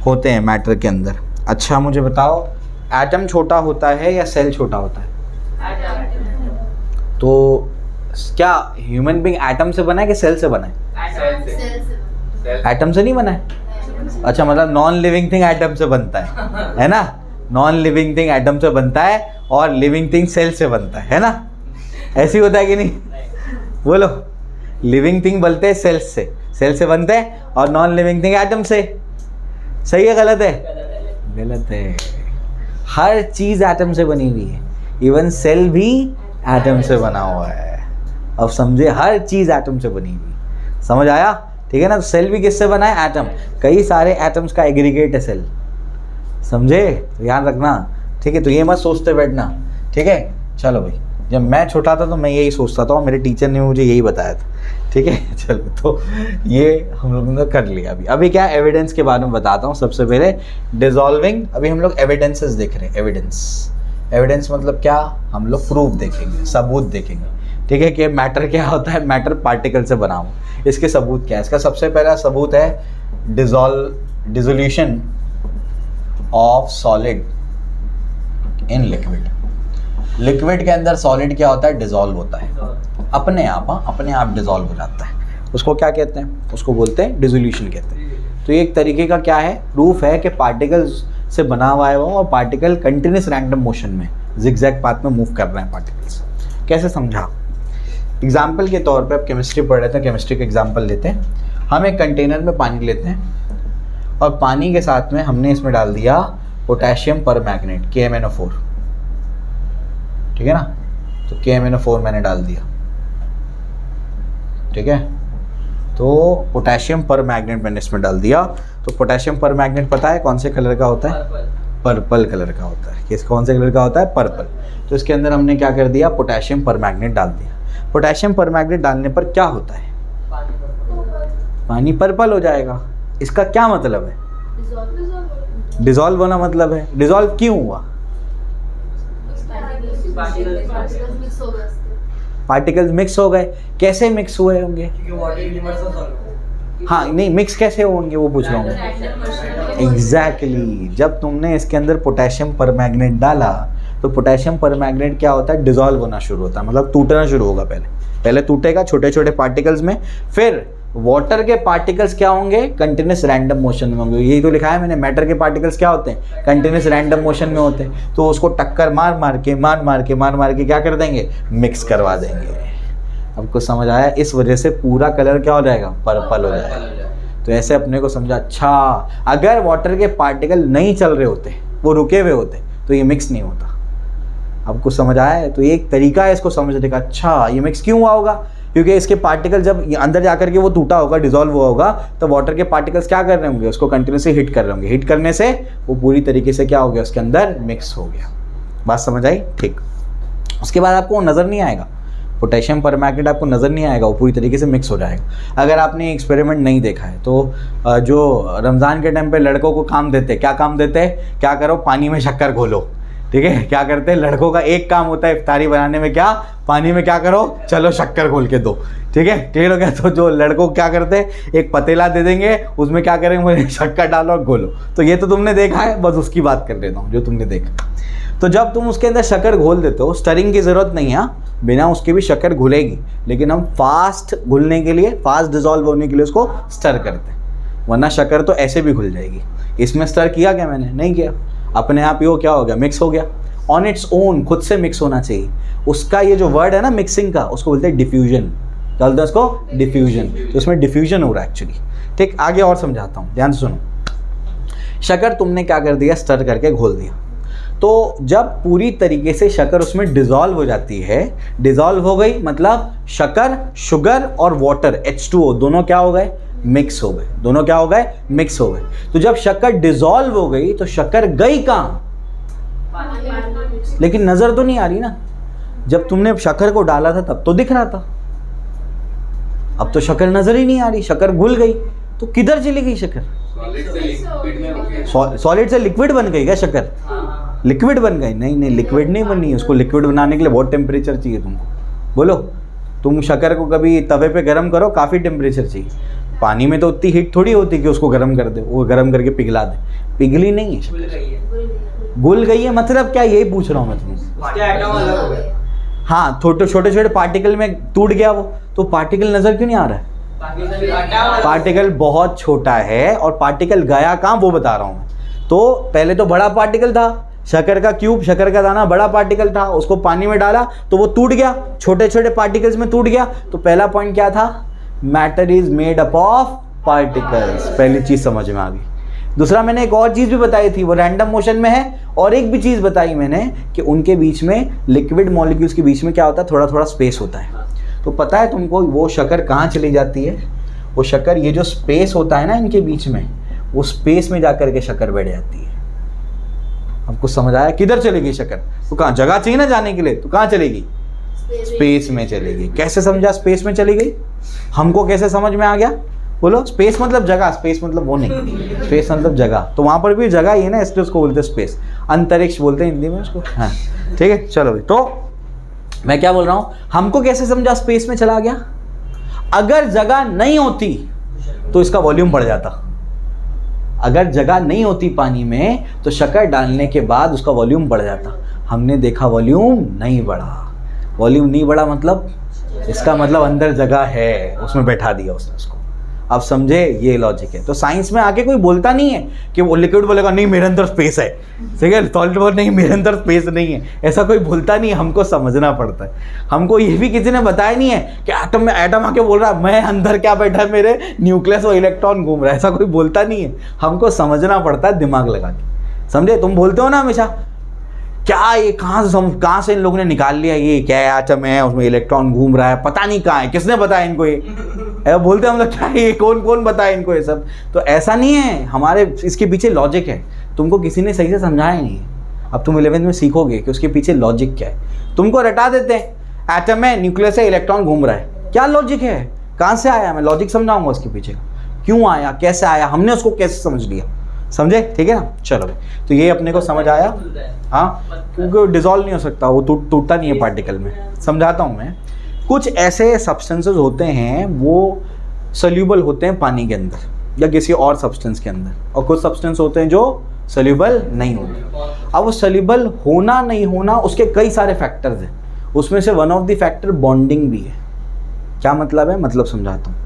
होते हैं मैटर के अंदर। अच्छा मुझे बताओ, एटम छोटा होता है या सेल छोटा होता है? तो क्या ह्यूमन बीइंग एटम से बना है कि सेल से बना है? एटम से नहीं बना है। अच्छा, मतलब नॉन लिविंग थिंग एटम से बनता है ना? नॉन लिविंग थिंग एटम से बनता है और लिविंग थिंग सेल से बनता है ना? ऐसे ही होता है कि नहीं? बोलो, लिविंग थिंग बनते हैं सेल से बनते हैं, और नॉन लिविंग थिंग एटम से। सही है गलत है? गलत है। हर चीज़ एटम से बनी हुई है, इवन सेल भी एटम से बना हुआ है। अब समझे, हर चीज़ एटम से बनी हुई। समझ आया? ठीक है ना? तो सेल भी किससे बना है? एटम। कई सारे एटम्स का एग्रीगेट है सेल। समझे? तो ध्यान रखना, ठीक है? तो ये मत सोचते बैठना, ठीक है? चलो भाई, जब मैं छोटा था तो मैं यही सोचता था और मेरे टीचर ने मुझे यही बताया था, ठीक है? चलो, तो ये हम लोगों ने कर लिया। अभी क्या एविडेंस के बारे में बताता हूँ। सबसे पहले डिसॉल्विंग, अभी हम लोग एविडेंसेस देख रहे हैं। एविडेंस मतलब क्या? हम लोग प्रूफ देखेंगे, सबूत देखेंगे, ठीक है? कि मैटर क्या होता है, मैटर पार्टिकल से बना हुआ। इसके सबूत क्या है? इसका सबसे पहला सबूत है dissolution of solid in liquid के अंदर सॉलिड क्या होता है? डिसॉल्व होता है अपने आप डिसॉल्व हो जाता है। उसको क्या कहते हैं? उसको बोलते हैं डिसोल्यूशन कहते हैं। तो ये एक तरीके का क्या है, प्रूफ है कि पार्टिकल्स से बना हुआ है वो, और पार्टिकल कंटिन्यूस रैंडम मोशन में जिगजैग पाथ में मूव कर रहे हैं पार्टिकल्स। कैसे समझा? एग्जाम्पल के तौर पे, अब केमिस्ट्री पढ़ रहे थे, केमिस्ट्री का एग्जाम्पल लेते हैं। हम एक कंटेनर में पानी लेते हैं और पानी के साथ में हमने इसमें डाल दिया पोटेशियम परमैंगनेट, KMnO4, ठीक है ना? तो KMnO4 मैंने डाल दिया, ठीक है? तो पोटेशियम पर मैग्नेट मैंने इसमें डाल दिया। तो पोटेशियम पर मैग्नेट पता है कौन से कलर का होता है? पर्पल कलर का होता है। किस कौन से कलर का होता है? पर्पल। तो इसके अंदर हमने क्या कर दिया? पोटेशियम पर मैग्नेट डाल दिया। पोटेशियम पर मैग्नेट डालने पर क्या होता है? पानी पर्पल हो जाएगा। इसका क्या मतलब है? डिजॉल्व होना मतलब है। डिजॉल्व क्यों हुआ? पार्टिकल्स मिक्स हो गए। कैसे मिक्स हुए होंगे? हाँ नहीं, मिक्स कैसे होंगे वो पूछ रहा हूँ। एग्जैक्टली, जब तुमने इसके अंदर पोटेशियम परमैंगनेट डाला तो पोटेशियम परमैंगनेट क्या होता है? डिजॉल्व होना शुरू होता है, मतलब टूटना शुरू होगा। पहले टूटेगा छोटे छोटे पार्टिकल्स में, फिर वाटर के पार्टिकल्स क्या होंगे? कंटिन्यूस रैंडम मोशन में होंगे। यही तो लिखा है मैंने, मैटर के पार्टिकल्स क्या होते हैं? कंटिन्यूस रैंडम मोशन में होते हैं। तो उसको टक्कर मार मार के क्या कर देंगे? मिक्स करवा देंगे। अब कुछ समझ आया? इस वजह से पूरा कलर क्या हो जाएगा? पर्पल हो जाएगा। तो ऐसे अपने को समझा। अच्छा, अगर वाटर के पार्टिकल नहीं चल रहे होते, वो रुके हुए होते, तो ये मिक्स नहीं होता। अब कुछ समझ आया है? तो ये एक तरीका है इसको समझने का। अच्छा, ये मिक्स क्यों हुआ होगा? क्योंकि इसके पार्टिकल जब अंदर जाकर के वो टूटा होगा, डिजॉल्व हुआ होगा, तो वाटर के पार्टिकल्स क्या कर रहे होंगे? उसको कंटिन्यूसली हिट कर रहे होंगे। हिट करने से वो पूरी तरीके से क्या हो गया? उसके अंदर मिक्स हो गया। बात समझ आई? ठीक। उसके बाद आपको नज़र नहीं आएगा, पोटेशियम परमैंगनेट आपको नज़र नहीं आएगा, वो पूरी तरीके से मिक्स हो जाएगा। अगर आपने एक्सपेरिमेंट नहीं देखा है तो जो रमज़ान के टाइम पे लड़कों को काम देते हैं, क्या काम देते हैं? क्या करो? पानी में शक्कर घोलो। ठीक है, क्या करते हैं? लड़कों का एक काम होता है इफ्तारी बनाने में, क्या? पानी में क्या करो? चलो शक्कर घोल के दो। ठीक है, क्लियर हो गया? तो जो लड़कों क्या करते हैं, एक पतीला दे देंगे, उसमें क्या करेंगे? शक्कर डालो और घोलो। तो ये तो तुमने देखा है, बस उसकी बात कर लेता हूँ जो तुमने देखा। तो जब तुम उसके अंदर शक्कर घोल देते हो, स्टरिंग की ज़रूरत नहीं है, बिना उसके भी शक्कर घुलेगी, लेकिन हम फास्ट घुलने के लिए, फास्ट डिजॉल्व होने के लिए उसको स्टर करते हैं, वरना शक्कर तो ऐसे भी घुल जाएगी। इसमें स्टर किया क्या मैंने? नहीं किया। अपने आप ये क्या हो गया? मिक्स हो गया ऑन इट्स ओन, खुद से मिक्स होना चाहिए। उसका ये जो वर्ड है ना मिक्सिंग का, उसको बोलते हैं डिफ्यूजन। क्या बोलते हैं उसको? डिफ्यूजन। तो उसमें डिफ्यूजन हो रहा है एक्चुअली। ठीक, आगे और समझाता हूँ, ध्यान से सुनो। शक्कर तुमने क्या कर दिया? स्टर करके घोल दिया। तो जब पूरी तरीके से शक्कर उसमें डिज़ोल्व हो जाती है, डिज़ोल्व हो गई मतलब शक्कर, शुगर और वाटर H2O दोनों क्या हो गए? मिक्स हो गए। दोनों क्या हो गए? मिक्स हो गए। तो जब शक्कर डिज़ोल्व हो गई तो शक्कर गई कहाँ? लेकिन नज़र तो नहीं आ रही ना। जब तुमने शक्कर को डाला था तब तो दिख रहा था, अब तो शक्कर नज़र ही नहीं आ रही, शक्कर घुल गई। तो किधर चली गई शक्कर? सॉलिड से लिक्विड बन गई क्या शक्कर? लिक्विड बन गई? नहीं नहीं, लिक्विड नहीं बनी। उसको लिक्विड बनाने के लिए बहुत टेम्परेचर चाहिए तुमको। बोलो, तुम शक्कर को कभी तवे पे गर्म करो, काफ़ी टेम्परेचर चाहिए। पानी में तो उतनी हीट थोड़ी होती कि उसको गर्म कर दे, वो गर्म करके पिघला दे। पिघली नहीं है शक्कर, घुल गई है। मतलब क्या, यही पूछ रहा हूँ मैं तुमसे। हाँ, छोटे छोटे पार्टिकल में टूट गया वो, तो पार्टिकल नज़र क्यों नहीं आ रहा है? पार्टिकल बहुत छोटा है, और पार्टिकल गया कहाँ वो बता रहा हूँ मैं। तो पहले तो बड़ा पार्टिकल था, शक्कर का क्यूब, शक्कर का दाना बड़ा पार्टिकल था, उसको पानी में डाला तो वो टूट गया, छोटे छोटे पार्टिकल्स में टूट गया। तो पहला पॉइंट क्या था? Matter is made up of particles. पहली चीज समझ में आ गई। दूसरा, मैंने एक और चीज भी बताई थी, वो रैंडम मोशन में है। और एक भी चीज बताई मैंने कि उनके बीच में, लिक्विड मॉलिक्यूल्स के बीच में क्या होता है? थोड़ा थोड़ा स्पेस होता है। तो पता है तुमको वो शक्कर कहाँ चली जाती है? वो शक्कर, ये जो स्पेस होता है ना इनके बीच में, वो स्पेस में जाकर के शक्कर बैठ जाती है। हमको समझ आया? किधर चलेगी शक्कर? तो कहाँ? जगह चाहिए ना जाने के लिए, तो कहाँ चलेगी? स्पेस में चलेगी। कैसे समझा स्पेस में चली गई? हमको कैसे समझ में आ गया? बोलो। स्पेस मतलब जगह, स्पेस मतलब वो नहीं, स्पेस मतलब जगह। तो वहाँ पर भी जगह ही है ना, इसलिए उसको बोलते हैं स्पेस। अंतरिक्ष बोलते हैं हिंदी में उसको। हाँ ठीक है, चलो भाई। तो मैं क्या बोल रहा हूँ, हमको कैसे समझा स्पेस में चला गया? अगर जगह नहीं होती तो इसका वॉल्यूम बढ़ जाता। अगर जगह नहीं होती पानी में तो शक्कर डालने के बाद उसका वॉल्यूम बढ़ जाता। हमने देखा वॉल्यूम नहीं बढ़ा। वॉल्यूम नहीं बढ़ा मतलब, इसका मतलब अंदर जगह है, उसमें बैठा दिया उसने उसको। अब समझे? ये लॉजिक है। तो साइंस में आके कोई बोलता नहीं है कि वो लिक्विड बोलेगा नहीं मेरे अंदर स्पेस है, ठीक है, सॉलिड बोल नहीं मेरे अंदर स्पेस नहीं है, ऐसा कोई बोलता नहीं है। हमको समझना पड़ता है। हमको ये भी किसी ने बताया नहीं है कि एटम में एटम आके बोल रहा है मैं अंदर क्या बैठा है, मेरे न्यूक्लियस और इलेक्ट्रॉन घूम रहा है, ऐसा कोई बोलता नहीं है। हमको समझना पड़ता है दिमाग लगा के। समझे? तुम बोलते हो ना हमेशा क्या ये कहाँ से इन लोगों ने निकाल लिया, ये क्या एटम है, उसमें इलेक्ट्रॉन घूम रहा है, पता नहीं कहाँ है, किसने बताया इनको ये बोलते हम लोग क्या ये कौन बताया इनको ये सब। तो ऐसा नहीं है, हमारे इसके पीछे लॉजिक है, तुमको किसी ने सही से समझाया नहीं है। अब तुम 11th में सीखोगे कि उसके पीछे लॉजिक क्या है। तुमको रटा देते हैं एटम है, न्यूक्लियस है, इलेक्ट्रॉन घूम रहा है, क्या लॉजिक है, कहाँ से आया, मैं लॉजिक समझाऊंगा उसके पीछे क्यों आया, कैसे आया, हमने उसको कैसे समझ लिया, समझे, ठीक है ना। चलो तो ये अपने को समझ आया, हाँ, क्योंकि डिसॉल्व नहीं हो सकता, वो टूटता नहीं है पार्टिकल में। समझाता हूँ मैं, कुछ ऐसे सब्सटेंसेस होते हैं वो सोल्यूबल होते हैं पानी के अंदर या किसी और सब्सटेंस के अंदर, और कुछ सब्सटेंस होते हैं जो सोल्यूबल नहीं होते। अब वो सोल्यूबल होना नहीं होना उसके कई सारे फैक्टर्स हैं, उसमें से one of the factor bonding भी है। क्या मतलब है, मतलब समझाता हूँ।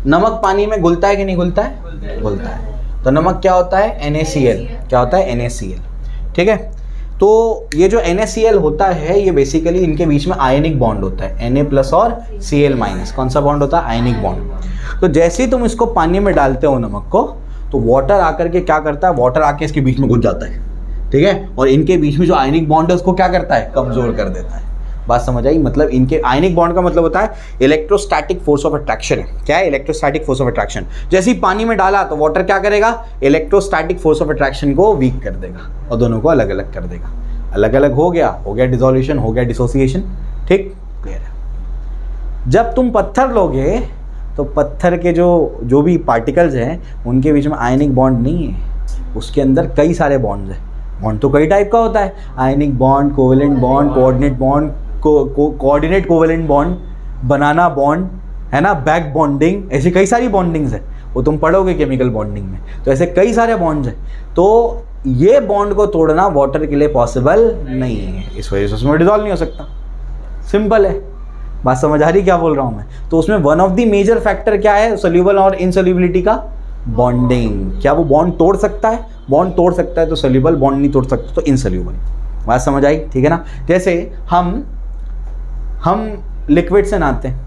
नमक पानी में घुलता है कि नहीं घुलता है, घुलता है। तो नमक क्या होता है, NaCl, क्या होता है, NaCl, ठीक है। तो ये जो NaCl होता है ये बेसिकली इनके बीच में आयनिक बॉन्ड होता है, Na+ और Cl-। कौन सा बॉन्ड होता है, आयनिक बॉन्ड। तो जैसे ही तुम इसको पानी में डालते हो नमक को, तो वाटर आकर के क्या करता है, वाटर आके इसके बीच में घुस जाता है, ठीक है, और इनके बीच में जो आयनिक बॉन्ड है उसको क्या करता है, कमजोर कर देता है। बात समझ आई, मतलब इनके आयनिक बॉन्ड का मतलब होता है इलेक्ट्रोस्टैटिक फोर्स ऑफ अट्रैक्शन है। क्या है, इलेक्ट्रोस्टैटिक फोर्स ऑफ अट्रैक्शन। जैसे ही पानी में डाला तो वाटर क्या करेगा, इलेक्ट्रोस्टैटिक फोर्स ऑफ अट्रैक्शन को वीक कर देगा और दोनों को अलग अलग कर देगा। अलग अलग हो गया डिसोल्यूशन, हो गया डिसोसिएशन, ठीक, क्लियर है। जब तुम पत्थर लोगे तो पत्थर के जो भी पार्टिकल्स हैं उनके बीच में आयनिक बॉन्ड नहीं है, उसके अंदर कई सारे बॉन्ड्स हैं। बॉन्ड तो कई टाइप का होता है, ionic bond, covalent bond, coordinate bond, coordinate covalent bond, banana bond, है ना, बैक बॉन्डिंग, ऐसी कई सारी बॉन्डिंग्स है, वो तुम पढ़ोगे केमिकल बॉन्डिंग में। तो ऐसे कई सारे बॉन्ड्स हैं, तो ये बॉन्ड को तोड़ना वाटर के लिए पॉसिबल नहीं है, इस वजह से उसमें डिसॉल्व नहीं हो सकता। सिंपल है, बात समझ आ रही क्या बोल रहा हूँ मैं। तो उसमें one of the major factor क्या है, सोल्यूबल और इनसोल्यूबिलिटी का बॉन्डिंग। क्या वो बॉन्ड तोड़ सकता है, बॉन्ड तोड़ सकता है तो सोल्यूबल, बॉन्ड नहीं तोड़ सकता तो इनसोल्यूबल। बात समझ आई, ठीक है ना। जैसे हम लिक्विड से नहाते हैं,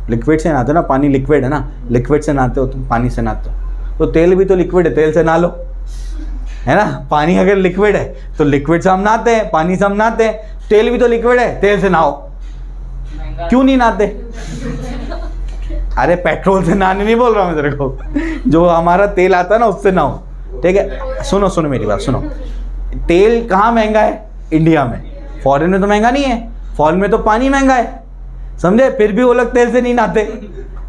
लिक्विड से नहाते हो ना, पानी लिक्विड है ना, लिक्विड से नहाते हो तुम, पानी से नहाते हो, तो तेल भी तो लिक्विड है, तेल से नहा लो, है ना। पानी अगर लिक्विड है तो लिक्विड से हम नहाते हैं, पानी से हम नहाते हैं, तेल भी तो लिक्विड है, तेल से नहाओ, क्यों नहीं नहाते। अरे पेट्रोल से नहाने नहीं बोल रहा हूँ तेरे को, जो हमारा तेल आता है ना उससे नहाओ, ठीक है। सुनो सुनो मेरी बात सुनो, तेल कहाँ महंगा है, इंडिया में, फॉरेन में तो महंगा नहीं है, फॉरेन में तो पानी महंगा है, समझे, फिर भी वो लोग तेल से नहीं नहाते,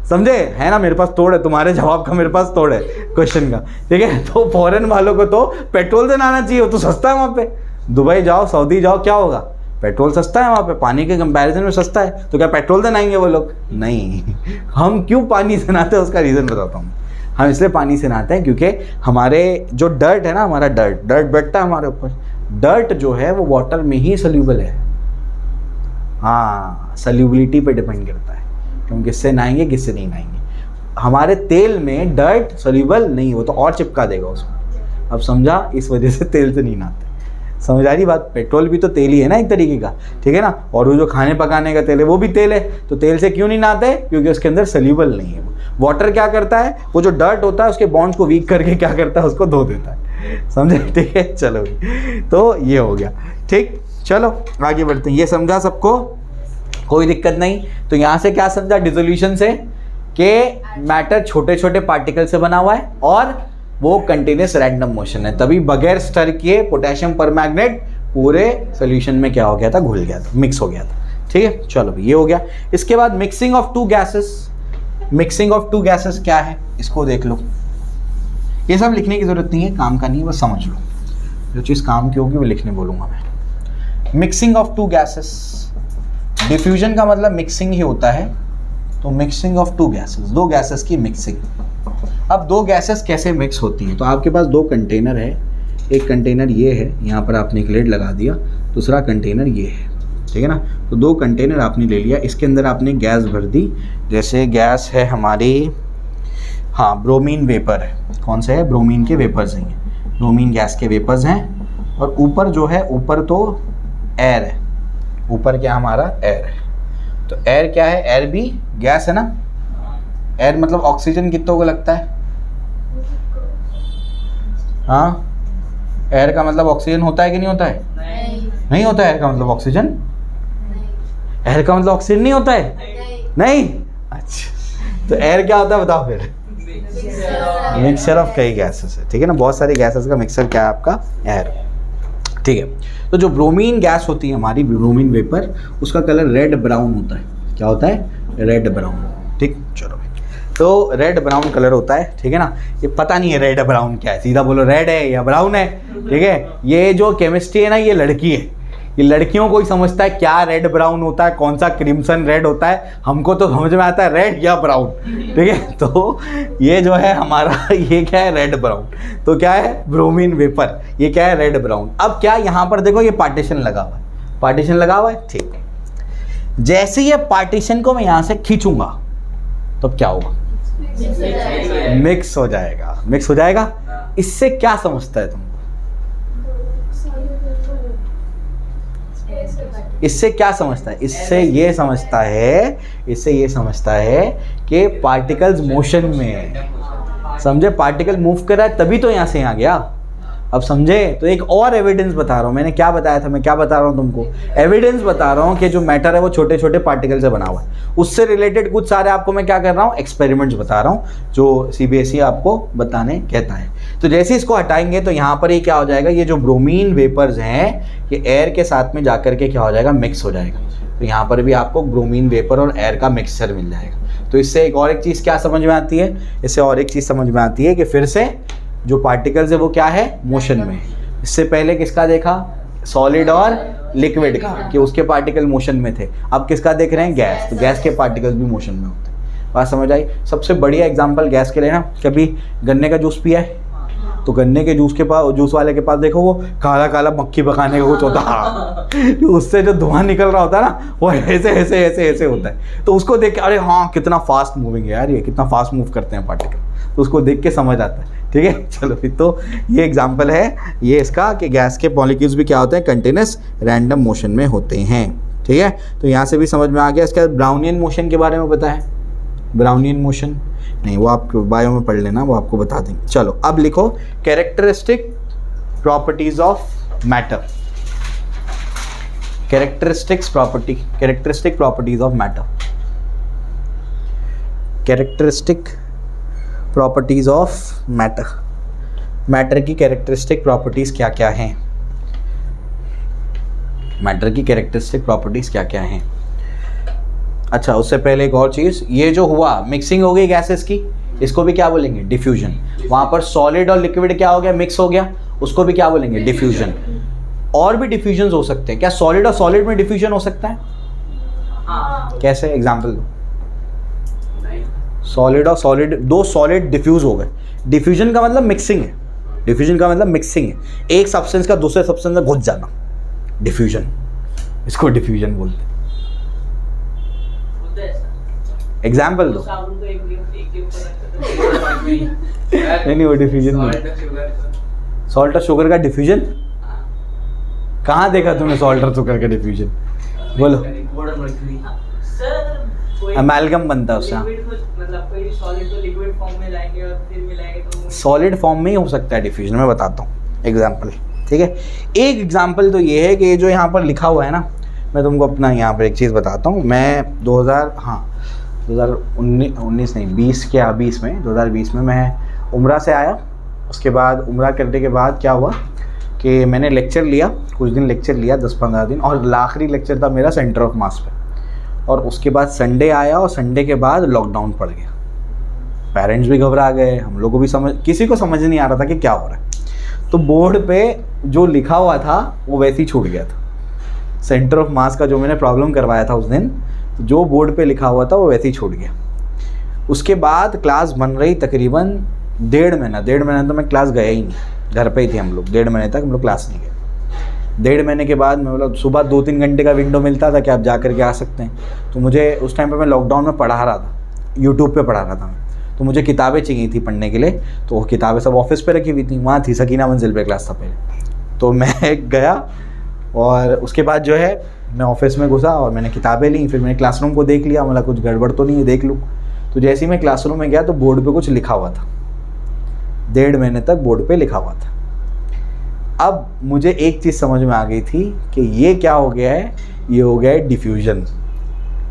समझे, है ना। मेरे पास तोड़ है, तुम्हारे जवाब का मेरे पास तोड़ है क्वेश्चन का, ठीक है। तो फॉरेन वालों को तो पेट्रोल से नहाना चाहिए, वो तो सस्ता है वहाँ पे। दुबई जाओ, सऊदी जाओ, क्या होगा, पेट्रोल सस्ता है वहाँ पे, पानी के कंपैरिजन में सस्ता है, तो क्या पेट्रोल से नहाएंगे वो लोग, नहीं। हम क्यों पानी से नहाते हैं उसका रीज़न बताता हूँ। हम इसलिए पानी से नहाते हैं क्योंकि हमारे जो डर्ट है ना, हमारा डर्ट बैठता है हमारे ऊपर, डर्ट जो है वो वाटर में ही सोल्यूबल है। हाँ, सोल्यूबिलिटी पे डिपेंड करता है कि हम किससे नहाएंगे किससे नहीं नहाएंगे। हमारे तेल में डर्ट सोल्यूबल नहीं, वो तो और चिपका देगा उसको। अब समझा, इस वजह से तेल से नहीं नहाते। समझ आ रही बात। पेट्रोल भी तो तेल ही है ना एक तरीके का, ठीक है ना, और वो जो खाने पकाने का तेल है वो भी तेल है, तो तेल से क्यों नहीं नहाते, क्योंकि उसके अंदर सोल्यूबल नहीं है। वाटर क्या करता है, वो जो डर्ट होता है उसके बॉन्ड्स को वीक करके क्या करता है, उसको धो देता है, समझे, ठीक है। चलो तो ये हो गया, ठीक। चलो आगे बढ़ते हैं, ये समझा सबको, कोई दिक्कत नहीं। तो यहाँ से क्या समझा डिसोल्यूशन से, कि मैटर छोटे छोटे पार्टिकल से बना हुआ है और वो कंटिन्यूस रैंडम मोशन है, तभी बगैर स्टर किए पोटेशियम परमैंगनेट पूरे सोल्यूशन में क्या हो गया था, घुल गया था, मिक्स हो गया था, ठीक है। चलो ये हो गया। इसके बाद mixing of two gases. Mixing of two gases क्या है, इसको देख लो। ये सब लिखने की जरूरत नहीं है, काम का नहीं है, बस समझ लो। जो चीज़ काम की होगी वो लिखने बोलूँगा मैं। Mixing of two gases, diffusion का मतलब मिक्सिंग ही होता है, तो मिक्सिंग ऑफ टू गैसेस, दो गैसेस की मिक्सिंग। अब दो गैसेस कैसे मिक्स होती हैं, तो आपके पास दो कंटेनर है, एक कंटेनर ये है, यहाँ पर आपने एक लिड लगा दिया, दूसरा कंटेनर ये है, ठीक है ना। तो दो कंटेनर आपने ले लिया, इसके अंदर आपने गैस भर दी। जैसे गैस है हमारी, हाँ, ब्रोमीन वेपर है, कौन सा है, ब्रोमीन के वेपर्स हैं, ब्रोमीन गैस के वेपर्स हैं। और ऊपर जो है, ऊपर तो एयर है, ऊपर क्या हमारा एयर है। तो एयर क्या है, एयर भी गैस है ना। एयर मतलब ऑक्सीजन कितनों को लगता है, हाँ, एयर का मतलब ऑक्सीजन होता है कि नहीं होता है? नहीं होता है। एयर का मतलब ऑक्सीजन? एयर का मतलब ऑक्सीजन नहीं होता है? नहीं। अच्छा, तो एयर क्या होता है बताओ फिर? मिक्सचर ऑफ कई गैसेस है, ठीक है ना, बहुत सारी गैसेस का मिक्सचर क्या है आपका? एयर, ठीक है। तो जो ब्रोमीन गैस होती है हमारी, ब्रोमीन वेपर, उसका कलर रेड ब्राउन होता है। क्या होता है? रेड ब्राउन, ठीक। चलो भाई, तो रेड ब्राउन कलर होता है, ठीक है ना। ये पता नहीं है रेड ब्राउन क्या है, सीधा बोलो रेड है या ब्राउन है, ठीक है। ये जो केमिस्ट्री है ना, ये लड़की है, ये लड़कियों को ही समझता है क्या रेड ब्राउन होता है, कौन सा क्रिम्सन रेड होता है। हमको तो समझ में आता है रेड या ब्राउन, ठीक है। तो ये जो है हमारा, ये क्या है? Red brown. तो क्या है? Bromine vapour. ये क्या है? Red brown. अब क्या, यहाँ पर देखो ये पार्टीशन लगा हुआ है, पार्टीशन लगा हुआ है, ठीक है। जैसे ये पार्टीशन को मैं यहाँ से खींचूंगा तो क्या होगा? मिक्स हो जाएगा। मिक्स हो जाएगा। इससे क्या समझता है तुमको? इससे क्या समझता है? इससे ये समझता है, इससे ये समझता है कि पार्टिकल्स मोशन में है। समझे? पार्टिकल मूव कर रहा है तभी तो यहाँ से यहाँ गया। अब समझे? तो एक और एविडेंस बता रहा हूँ। मैंने क्या बताया था? मैं क्या बता रहा हूँ तुमको? एविडेंस बता रहा हूँ कि जो मैटर है वो छोटे छोटे पार्टिकल से बना हुआ है। उससे रिलेटेड कुछ सारे आपको मैं क्या कर रहा हूँ? एक्सपेरिमेंट्स बता रहा हूँ, जो CBSE आपको बताने कहता है। तो जैसे इसको हटाएंगे तो यहाँ पर ये क्या हो जाएगा? ये जो ब्रोमीन वेपर्स हैं ये एयर के साथ में जाकर के क्या हो जाएगा? मिक्स हो जाएगा। तो यहाँ पर भी आपको ब्रोमीन वेपर और एयर का मिक्सचर मिल जाएगा। तो इससे एक और एक चीज़ क्या समझ में आती है? इससे और एक चीज़ समझ में आती है कि फिर से जो पार्टिकल्स है वो क्या है? मोशन में। इससे पहले किसका देखा? सॉलिड और लिक्विड का, कि उसके पार्टिकल मोशन में थे। अब किसका देख रहे हैं? गैस। तो गैस के पार्टिकल्स भी मोशन में होते हैं। बात समझ आई? सबसे बढ़िया एग्जांपल गैस के लिए ना, कभी गन्ने का जूस पिया है? तो गन्ने के जूस के पास, जूस वाले के पास देखो वो काला काला मक्खी पकाने का कुछ होता है, उससे जो धुआं निकल रहा होता है ना, वो ऐसे ऐसे ऐसे ऐसे होता है। तो उसको देख के अरे हाँ कितना फास्ट मूविंग है यार, ये कितना फास्ट मूव करते हैं पार्टिकल, तो उसको देख के समझ आता है। ठीक है, चलो फिर तो ये एग्जांपल है ये इसका कि गैस के मॉलिक्यूल्स भी क्या होते हैं? कंटिन्यूस रैंडम मोशन में होते हैं। ठीक है, तो यहाँ से भी समझ में आ गया। इसके बाद ब्राउनियन मोशन के बारे में पता है? ब्राउनियन मोशन नहीं, वो आप बायो में पढ़ लेना, वो आपको बता देंगे। चलो अब लिखो characteristic properties of matter. Characteristic properties of matter. Characteristic properties of matter. Matter की कैरेक्टरिस्टिक प्रॉपर्टीज क्या क्या हैं? मैटर की कैरेक्टरिस्टिक प्रॉपर्टीज क्या क्या हैं? अच्छा, उससे पहले एक और चीज़, ये जो हुआ मिक्सिंग हो गई गैसेस की, इसको भी क्या बोलेंगे? डिफ्यूजन। वहाँ पर सॉलिड और लिक्विड क्या हो गया? मिक्स हो गया, उसको भी क्या बोलेंगे? डिफ्यूजन। और भी डिफ्यूजन हो सकते हैं क्या? सॉलिड और सॉलिड में डिफ्यूजन हो सकता है? कैसे? एग्जाम्पल दो। सॉलिड और सॉलिड, दो सॉलिड डिफ्यूज हो गए। डिफ्यूजन का मतलब मिक्सिंग है। डिफ्यूजन का मतलब मिक्सिंग है, एक सब्सटेंस का दूसरे सब्सटेंस में घुस जाना, डिफ्यूजन। इसको डिफ्यूजन बोलते हैं। एग्जाम्पल दो। नहीं, वो डिफ्यूजन नहीं। सॉल्ट और शुगर का डिफ्यूजन कहाँ देखा तुमने? सॉल्ट और शुगर का डिफ्यूजन बोलो। अमेलगम बनता है उससे। सॉलिड फॉर्म में ही हो सकता है डिफ्यूजन। मैं बताता हूँ एग्जाम्पल। ठीक है, एक एग्जाम्पल तो ये है कि ये जो यहाँ पर लिखा हुआ है ना, मैं तुमको अपना यहाँ पर एक चीज़ बताता हूँ। मैं 2020 में मैं उम्रा से आया। उसके बाद उम्रा करने के बाद क्या हुआ कि मैंने लेक्चर लिया, कुछ दिन लेक्चर लिया, 10-15 दिन, और आखिरी लेक्चर था मेरा सेंटर ऑफ मास पे। और उसके बाद संडे आया, और संडे के बाद लॉकडाउन पड़ गया। पेरेंट्स भी घबरा गए, हम लोग को भी किसी को समझ नहीं आ रहा था कि क्या हो रहा है। तो बोर्ड पे जो लिखा हुआ था वो वैसे ही छूट गया था। सेंटर ऑफ मास का जो मैंने प्रॉब्लम करवाया था उस दिन, तो जो बोर्ड पे लिखा हुआ था वो वैसे ही छूट गया। उसके बाद क्लास बन रही तकरीबन 1.5 महीना तो मैं क्लास गया ही नहीं, घर पे ही थे हम लोग। 1.5 महीने तक हम लोग क्लास नहीं गए। 1.5 महीने के बाद मैं मतलब सुबह 2-3 घंटे का विंडो मिलता था कि आप जा करके आ सकते हैं। तो मुझे उस टाइम पे मैं लॉकडाउन में पढ़ा रहा था, यूट्यूब पे पढ़ा रहा था मैं। तो मुझे किताबें चाहिए थी पढ़ने के लिए, तो वो किताबें सब ऑफिस पे रखी हुई थी। वहाँ थी सकीना मंजिल पे क्लास था पहले। तो मैं गया और उसके बाद जो है मैं ऑफिस में घुसा और मैंने किताबें ली। फिर मैंने क्लासरूम को देख लिया, मतलब कुछ गड़बड़ तो नहीं है, देख लूँ। तो जैसे ही मैं क्लासरूम में गया तो बोर्ड पे कुछ लिखा हुआ था। 1.5 महीने तक बोर्ड पे लिखा हुआ था। अब मुझे एक चीज़ समझ में आ गई थी कि ये क्या हो गया है, ये हो गया है डिफ्यूजन।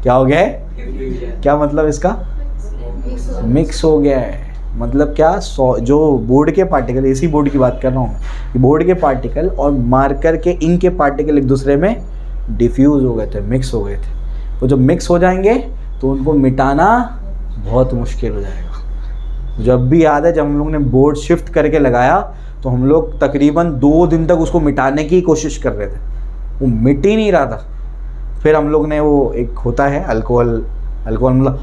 क्या हो गया है? क्या मतलब इसका? मिक्स हो गया है। मतलब क्या, जो बोर्ड के पार्टिकल, इसी बोर्ड की बात कर रहा हूँ कि बोर्ड के पार्टिकल और मार्कर के इंक के पार्टिकल एक दूसरे में डिफ्यूज़ हो गए थे, मिक्स हो गए थे। तो जब मिक्स हो जाएंगे तो उनको मिटाना बहुत मुश्किल हो जाएगा। जब भी याद है, जब हम लोग ने बोर्ड शिफ्ट करके लगाया तो हम लोग तकरीबन 2 दिन तक उसको मिटाने की कोशिश कर रहे थे, वो मिट ही नहीं रहा था। फिर हम लोग ने वो, एक होता है अल्कोहल मतलब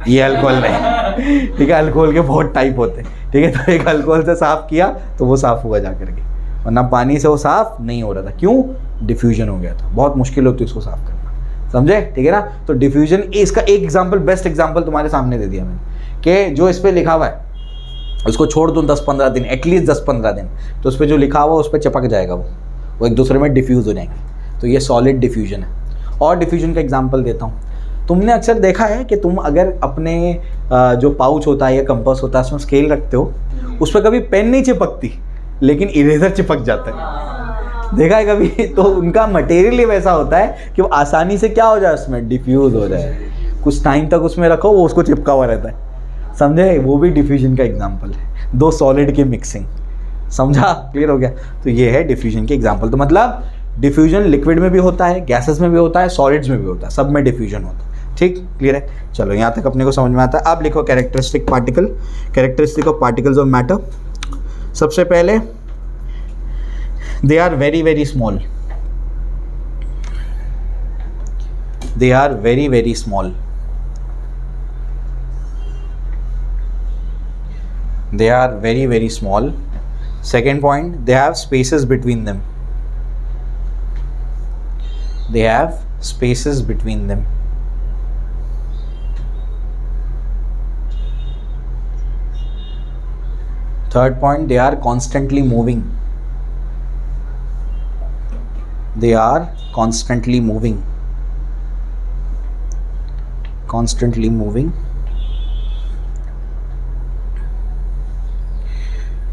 ये अल्कोहल नहीं, ठीक है, अल्कोहल के बहुत टाइप होते हैं, ठीक है, तो एक अल्कोहल से साफ़ किया तो वो साफ़ हुआ जा करके, वरना पानी से वो साफ़ नहीं हो रहा था। क्यों? डिफ्यूजन हो गया था। बहुत मुश्किल होती है उसको साफ़ करना, समझे? ठीक है ना। तो डिफ्यूजन, इसका एक एग्जाम्पल, बेस्ट एग्जाम्पल तुम्हारे सामने दे दिया मैंने कि जो इस पर लिखा हुआ है उसको छोड़ दूँ 10-15 दिन, एटलीस्ट 10-15 दिन, तो उस पर जो लिखा हुआ उस पर चिपक जाएगा, वो एक दूसरे में डिफ्यूज़ हो जाएंगे। तो ये सॉलिड डिफ्यूजन है। और डिफ्यूजन का एग्जाम्पल देता हूँ। तुमने अक्सर देखा है कि तुम अगर अपने जो पाउच होता है या कंपास होता है उसमें स्केल रखते हो, उस पर कभी पेन नहीं चिपकती लेकिन इरेजर चिपक जाता है, देखा है कभी? तो उनका मटेरियल ही वैसा होता है कि वो आसानी से क्या हो जाए, उसमें डिफ्यूज़ हो जाए। कुछ टाइम तक उसमें रखो, वो उसको चिपका हुआ रहता है, समझे? वो भी डिफ्यूजन का एग्जाम्पल है, 2 सॉलिड की मिक्सिंग। समझा? क्लियर हो गया? तो ये है डिफ्यूजन के एग्जाम्पल। तो मतलब डिफ्यूजन लिक्विड में भी होता है, गैसेस में भी होता है, सॉलिड्स में भी होता है, सब में डिफ्यूजन होता है। ठीक, क्लियर है? चलो यहाँ तक अपने को समझ में आता है। अब लिखो characteristic particle, characteristic of particles of matter. सबसे पहले, they are very very small, they are very very small, they are very very small. Second point, they have spaces between them, they have spaces between them. Third point, they are constantly moving, they are constantly moving, constantly moving.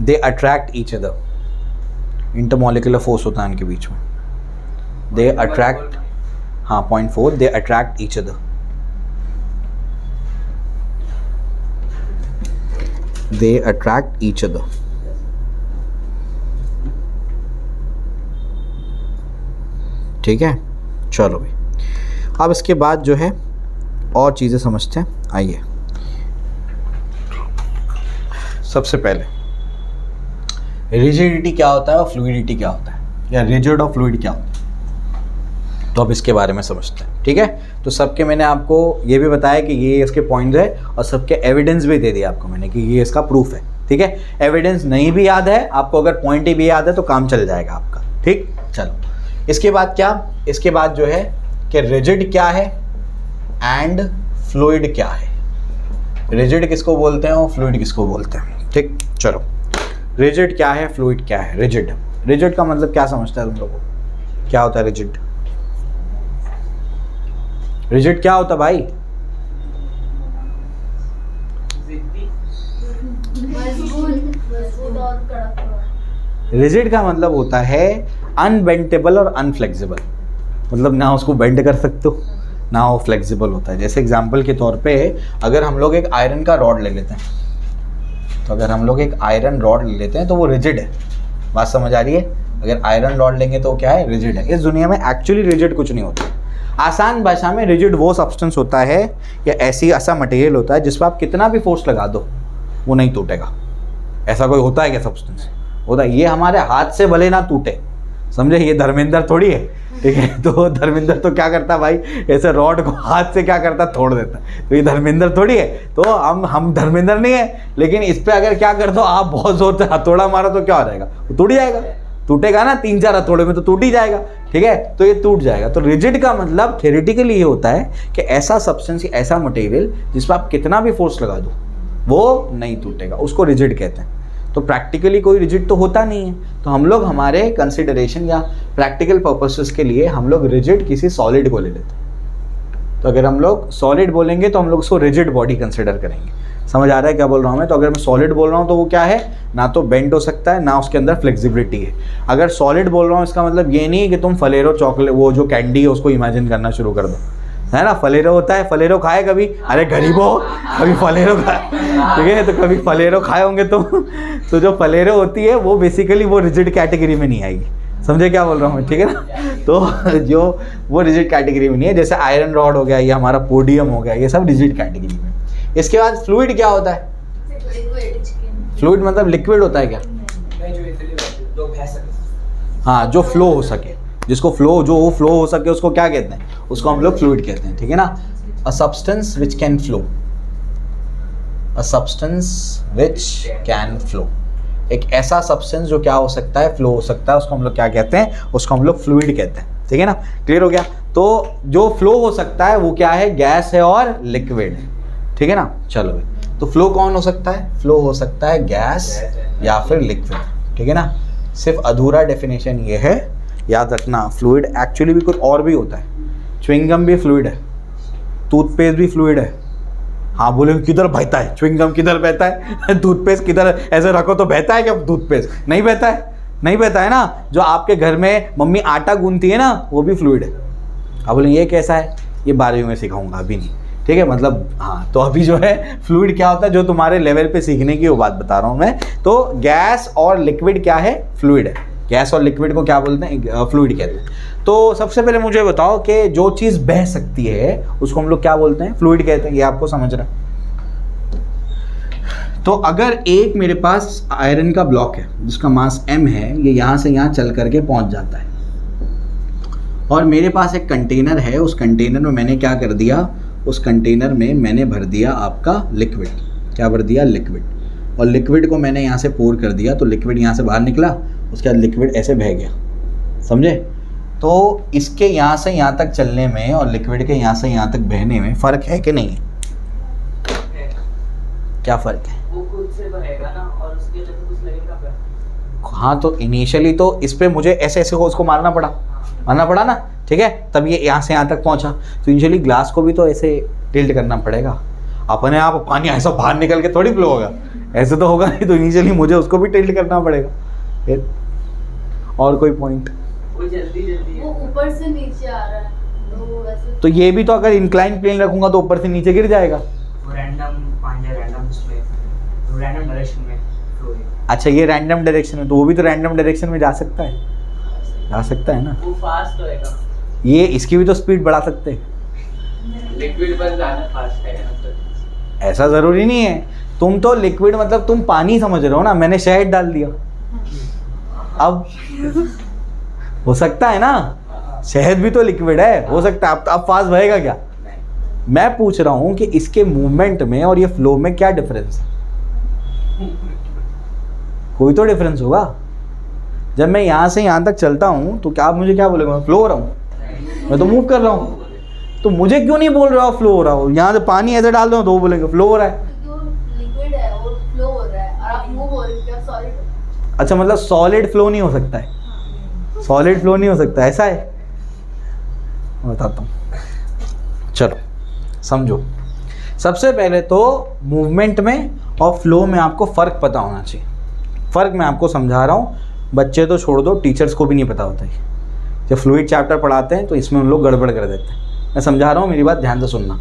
They attract each other, intermolecular force होता है इनके बीच में। They attract, हाँ, point 4, they attract each other, they attract each other. ठीक है, चलो भाई। अब इसके बाद जो है और चीज़ें समझते हैं, आइए। सबसे पहले रिजिडिटी क्या होता है और फ्लूइडिटी क्या होता है, या रिजिड और फ्लूइड क्या होता है, तो अब इसके बारे में समझते हैं। ठीक है, तो सबके मैंने आपको ये भी बताया कि ये इसके पॉइंट्स है, और सबके एविडेंस भी दे दिया आपको मैंने कि ये इसका प्रूफ है। ठीक है, एविडेंस नहीं भी याद है आपको, अगर पॉइंट ही भी याद है तो काम चल जाएगा आपका। ठीक, चलो इसके बाद क्या, इसके बाद जो है कि रिजिड क्या है एंड फ्लूइड क्या है। रिजिड किसको बोलते हैं और फ्लूइड किसको बोलते हैं। ठीक, चलो रिजिड क्या है, फ्लूइड क्या है। रिजिड, रिजिड का मतलब क्या समझता है तुम लोगों को? क्या होता है रिजिड? रिजिड क्या होता है भाई? रिजिड का मतलब होता है अनबेंटेबल और अनफ्लेक्सिबल, मतलब ना उसको बेंड कर सकते हो ना वो फ्लेक्सिबल होता है। जैसे एग्जांपल के तौर पे अगर हम लोग एक आयरन का रॉड ले लेते हैं, तो अगर हम लोग एक आयरन रॉड ले लेते हैं तो वो रिजिड है। बात समझ आ रही है? अगर आयरन रॉड लेंगे तो क्या है? रिजिड है। इस दुनिया में एक्चुअली रिजिड कुछ नहीं होता। आसान भाषा में रिजिड वो सब्सटेंस होता है या ऐसा मटेरियल होता है जिस पर आप कितना भी फोर्स लगा दो वो नहीं टूटेगा। ऐसा कोई होता है क्या सब्सटेंस? होता है। ये हमारे हाथ से भले ना टूटे, समझे, ये धर्मेंद्र थोड़ी है। ठीक है, तो धर्मेंद्र तो क्या करता भाई, ऐसे रॉड को हाथ से क्या करता, तोड़ देता। तो ये धर्मेंद्र थोड़ी है, तो हम धर्मेंद्र नहीं है। लेकिन इस पे अगर क्या कर दो आप, बहुत जोर से हथौड़ा मारो तो क्या हो जाएगा? वो टूट जाएगा। टूटेगा ना, 3-4 हथौड़े में तो टूट ही जाएगा। ठीक है, तो ये टूट जाएगा। तो रिजिड का मतलब थ्योरेटिकली ये होता है कि ऐसा सब्सटेंस, ऐसा मटेरियल जिस पर आप कितना भी फोर्स लगा दो वो नहीं टूटेगा, उसको रिजिड कहते हैं। तो प्रैक्टिकली कोई रिजिड तो होता नहीं है, तो हम लोग हमारे कंसिडरेशन या प्रैक्टिकल पर्पसेस के लिए हम लोग रिजिड किसी सॉलिड को ले लेते हैं। तो अगर हम लोग सॉलिड बोलेंगे तो हम लोग उसको रिजिड बॉडी कंसिडर करेंगे। समझ आ रहा है क्या बोल रहा हूँ मैं? तो अगर मैं सॉलिड बोल रहा हूँ तो वो क्या है, ना तो बेंड हो सकता है ना उसके अंदर फ्लेक्सिबिलिटी है। अगर सॉलिड बोल रहा हूँ इसका मतलब ये नहीं है कि तुम फलेरो चॉकलेट वो जो कैंडी है उसको इमेजिन करना शुरू कर दो, है ना। फलेरो होता है, फलेरो खाए कभी? अरे गरीबो, कभी फलेरो खाए? ठीक है, तो कभी फलेरो खाए होंगे तुम। तो जो फलेरो होती है वो बेसिकली वो रिजिड कैटेगरी में नहीं आएगी, समझे क्या बोल रहा हूँ मैं? ठीक है ना। तो जो वो रिजिड कैटेगरी में नहीं है, जैसे आयरन रॉड हो गया, ये हमारा पोडियम हो गया, ये सब रिजिड कैटेगरी में। इसके बाद फ्लूइड क्या होता है? फ्लूइड मतलब लिक्विड होता है क्या? हाँ, जो फ्लो हो सके, जिसको फ्लो हो सके उसको क्या कहते हैं? उसको हम लोग फ्लूइड कहते हैं, ठीक है ना। A substance which can flow, a substance which can flow, एक ऐसा सब्सटेंस जो क्या हो सकता है, फ्लो हो सकता है, उसको हम लोग क्या कहते हैं? उसको हम लोग फ्लूइड कहते हैं, ठीक है ना। क्लियर हो गया? तो जो फ्लो हो सकता है वो क्या है? गैस है और लिक्विड है, ठीक है ना। चलो भाई, तो फ्लो कौन हो सकता है? फ्लो हो सकता है गैस या फिर लिक्विड, ठीक है ना। सिर्फ अधूरा डेफिनेशन ये है, याद रखना। फ्लूइड एक्चुअली भी कुछ और भी होता है, च्युइंगम भी फ्लूइड है, टूथपेस्ट भी फ्लूइड है। हाँ बोले किधर बहता है च्युइंगम, किधर बहता है टूथपेस्ट किधर? ऐसे रखो तो बहता है क्या टूथपेस्ट? नहीं बहता है, नहीं बहता है ना। जो आपके घर में मम्मी आटा गूंथती है ना, वो भी फ्लूइड है। आप बोले ये कैसा है? ये 12वीं में सिखाऊंगा, अभी नहीं, ठीक है। मतलब हाँ, तो अभी जो है फ्लूइड क्या होता है, जो तुम्हारे लेवल पे सीखने की वो बात बता रहा हूँ मैं। तो गैस और लिक्विड क्या है? फ्लूइड है। गैस और लिक्विड को क्या बोलते हैं? फ्लूइड कहते हैं। तो सबसे पहले मुझे बताओ कि जो चीज़ बह सकती है उसको हम लोग क्या बोलते हैं? फ्लूइड कहते हैं। ये आपको समझ रहा है? तो अगर एक मेरे पास आयरन का ब्लॉक है जिसका मास m है, ये यहाँ से यहाँ चल करके पहुँच जाता है, और मेरे पास एक कंटेनर है, उस कंटेनर में मैंने क्या कर दिया? उस कंटेनर में मैंने भर दिया आपका लिक्विड। क्या भर दिया? लिक्विड। और लिक्विड को मैंने यहाँ से पोर कर दिया, तो लिक्विड यहाँ से बाहर निकला, उसके बाद लिक्विड ऐसे बह गया, समझे। तो इसके यहाँ से यहाँ तक चलने में और लिक्विड के यहाँ से यहाँ तक बहने में फ़र्क है कि नहीं है? क्या फ़र्क है? वो खुद से बहेगा ना, और उसके लिए तो कुछ लगेगा। हाँ, तो इनिशियली तो इस पर मुझे ऐसे ऐसे उसको मारना पड़ा ना, ठीक है, तब ये यहाँ से यहाँ तक पहुँचा। तो इनिशियली ग्लास को भी तो ऐसे टिल्ट करना पड़ेगा, अपने आप पानी ऐसा बाहर निकल के थोड़ी फ्लो होगा, ऐसे तो होगा नहीं। तो इनिशियली मुझे उसको भी टिल्ट करना पड़ेगा। फिर और कोई पॉइंट? वो जल्दी वो ऊपर से नीचे आ रहा है, तो वैसे तो ये भी तो अगर इंक्लाइन प्लेन रखूंगा तो ऊपर से नीचे गिर जाएगा। वो रैंडम उसमें रैंडम डायरेक्शन में फ्लो है। अच्छा, ये रैंडम डायरेक्शन में, तो वो भी तो रैंडम डायरेक्शन में जा सकता है ना। वो फास्ट होएगा, ये इसकी भी तो स्पीड बढ़ा सकते हैं। लिक्विड पर ज़्यादा फास्ट है ना, तो ऐसा ज़रूरी नहीं है। तुम तो लिक्विड मतलब तुम पानी समझ रहे हो ना, मैंने शहद डाल दिया, अब हो सकता है ना, शहद भी तो लिक्विड है, हो सकता है। अब फास्ट बहेगा क्या? मैं पूछ रहा हूँ कि इसके मूवमेंट में और ये फ्लो में क्या डिफरेंस है? कोई तो डिफरेंस होगा। जब मैं यहाँ से यहाँ तक चलता हूँ तो क्या आप मुझे क्या बोलेंगे? मैं फ्लो हो रहा हूँ, मैं तो मूव कर रहा हूँ। तो मुझे क्यों नहीं बोल रहे हो फ्लो हो रहा हो? यहाँ से पानी ऐसे डाल दो तो वो बोलेंगे फ्लो हो रहा है। लिक्विड है वो फ्लो हो रहा है, और आप मूव हो रहे हो, सॉलिड। अच्छा, मतलब सॉलिड फ्लो नहीं हो सकता है? सॉलिड फ्लो नहीं हो सकता, ऐसा है? बताता हूँ, चलो समझो। सबसे पहले तो मूवमेंट में और फ्लो में आपको फ़र्क पता होना चाहिए। फ़र्क मैं आपको समझा रहा हूँ, बच्चे तो छोड़ दो, टीचर्स को भी नहीं पता होता है। जब फ्लूइड चैप्टर पढ़ाते हैं तो इसमें उन लोग गड़बड़ कर देते हैं। मैं समझा रहा हूँ, मेरी बात ध्यान से सुनना।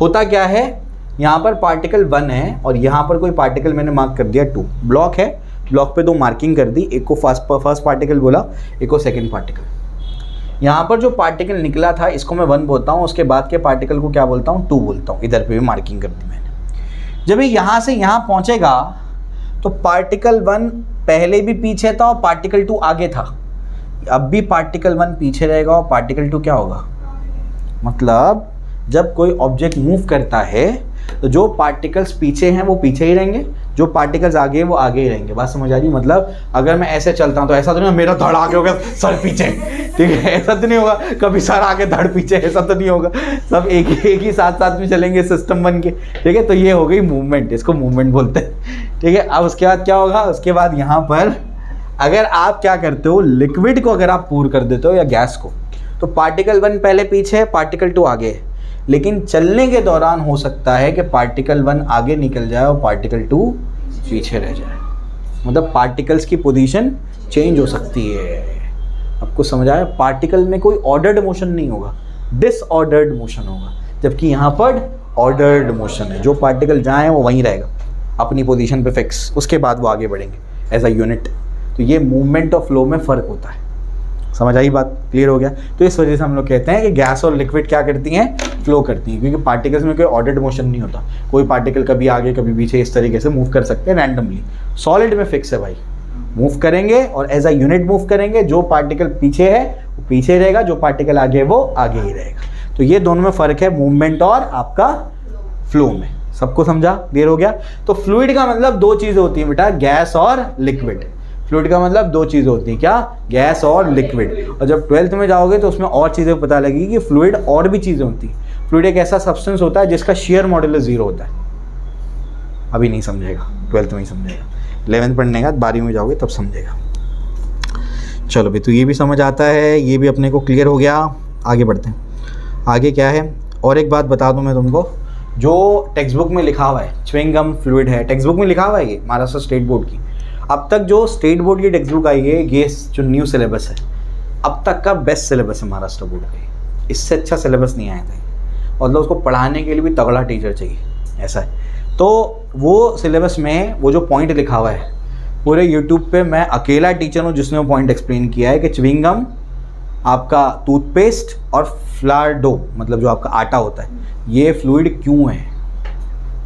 होता क्या है, यहाँ पर पार्टिकल 1 है और यहाँ पर कोई पार्टिकल मैंने मार्क कर दिया 2। ब्लॉक है, ब्लॉक पे 2 मार्किंग कर दी, एक को फर्स्ट पार्टिकल बोला, एक को सेकेंड पार्टिकल। यहाँ पर जो पार्टिकल निकला था इसको मैं 1 बोलता हूँ, उसके बाद के पार्टिकल को क्या बोलता हूँ? 2 बोलता हूँ। इधर पे भी मार्किंग कर दी मैंने। जब ये यहाँ से यहाँ पहुँचेगा तो पार्टिकल 1 पहले भी पीछे था और पार्टिकल 2 आगे था। अब भी पार्टिकल 1 पीछे रहेगा और पार्टिकल 2 क्या होगा? मतलब जब कोई ऑब्जेक्ट मूव करता है तो जो पार्टिकल्स पीछे हैं वो पीछे ही रहेंगे, जो पार्टिकल्स आगे हैं वो आगे ही रहेंगे। बात समझ आ रही? मतलब अगर मैं ऐसे चलता हूँ तो ऐसा तो नहीं मेरा धड़ आगे होगा सर पीछे, ठीक है, ऐसा तो नहीं होगा कभी सर आगे धड़ पीछे, ऐसा तो नहीं होगा। सब एक ही साथ में चलेंगे सिस्टम बन के, ठीक है। तो ये हो गई मूवमेंट, इसको मूवमेंट बोलते हैं, ठीक है। अब उसके बाद क्या होगा? उसके बाद यहाँ पर अगर आप क्या करते हो, लिक्विड को अगर आप पूर कर देते हो या गैस को, तो पार्टिकल 1 पहले पीछे है, पार्टिकल 2 आगे है। लेकिन चलने के दौरान हो सकता है कि पार्टिकल 1 आगे निकल जाए और पार्टिकल 2 पीछे रह जाए। मतलब पार्टिकल्स की पोजीशन चेंज हो सकती है। आपको समझ आया? पार्टिकल में कोई ऑर्डर्ड मोशन नहीं होगा, डिसऑर्डर्ड मोशन होगा, जबकि यहाँ पर ऑर्डर्ड मोशन है। जो पार्टिकल जाए वो वहीं रहेगा अपनी पोजीशन पे फिक्स, उसके बाद वो आगे बढ़ेंगे एज अ यूनिट। तो ये मूवमेंट और फ्लो में फ़र्क होता है। समझ आई बात? क्लियर हो गया? तो इस वजह से हम लोग कहते हैं कि गैस और लिक्विड क्या करती हैं? फ्लो करती हैं, क्योंकि पार्टिकल्स में कोई ऑर्डर्ड मोशन नहीं होता। कोई पार्टिकल कभी आगे कभी पीछे इस तरीके से मूव कर सकते हैं रैंडमली। सॉलिड में फिक्स है भाई, मूव करेंगे और एज अ यूनिट मूव करेंगे। जो पार्टिकल पीछे है वो पीछे रहेगा, जो पार्टिकल आगे है वो आगे ही रहेगा। तो ये दोनों में फ़र्क है, मूवमेंट और आपका फ्लो में। सबको समझा? क्लियर हो गया? तो फ्लूइड का मतलब 2 चीज़ें होती हैं बेटा, गैस और लिक्विड। फ्लूइड का मतलब 2 चीज़ें होती हैं, क्या? गैस और लिक्विड। और जब 12th में जाओगे तो उसमें और चीज़ें पता लगेगी कि फ्लूइड और भी चीज़ें होती हैं। फ्लूइड एक ऐसा सब्सटेंस होता है जिसका शेयर मॉडुलस 0 होता है। अभी नहीं समझेगा, 12th में ही समझेगा। 11th पढ़ने का 12वीं में जाओगे तब समझेगा। चलो भाई, तो ये भी समझ आता है, ये भी अपने को क्लियर हो गया। आगे बढ़ते हैं। आगे क्या है? और एक बात बता दूं मैं तुमको, जो टेक्स्ट बुक में लिखा हुआ है च्युइंग गम फ्लूइड है, टेक्स्ट बुक में लिखा हुआ है ये महाराष्ट्र स्टेट बोर्ड की। अब तक जो स्टेट बोर्ड की टेक्स्ट बुक आई है, ये जो न्यू सिलेबस है अब तक का बेस्ट सिलेबस है महाराष्ट्र बोर्ड का। इससे अच्छा सिलेबस नहीं आया था। मतलब उसको पढ़ाने के लिए भी तगड़ा टीचर चाहिए, ऐसा है। तो वो सिलेबस में वो जो पॉइंट लिखा हुआ है, पूरे यूट्यूब पे मैं अकेला टीचर हूँ जिसने वो पॉइंट एक्सप्लेन किया है कि च्युइंग गम, आपका टूथपेस्ट और फ्लावर डो, मतलब जो आपका आटा होता है, ये फ्लूइड क्यों है।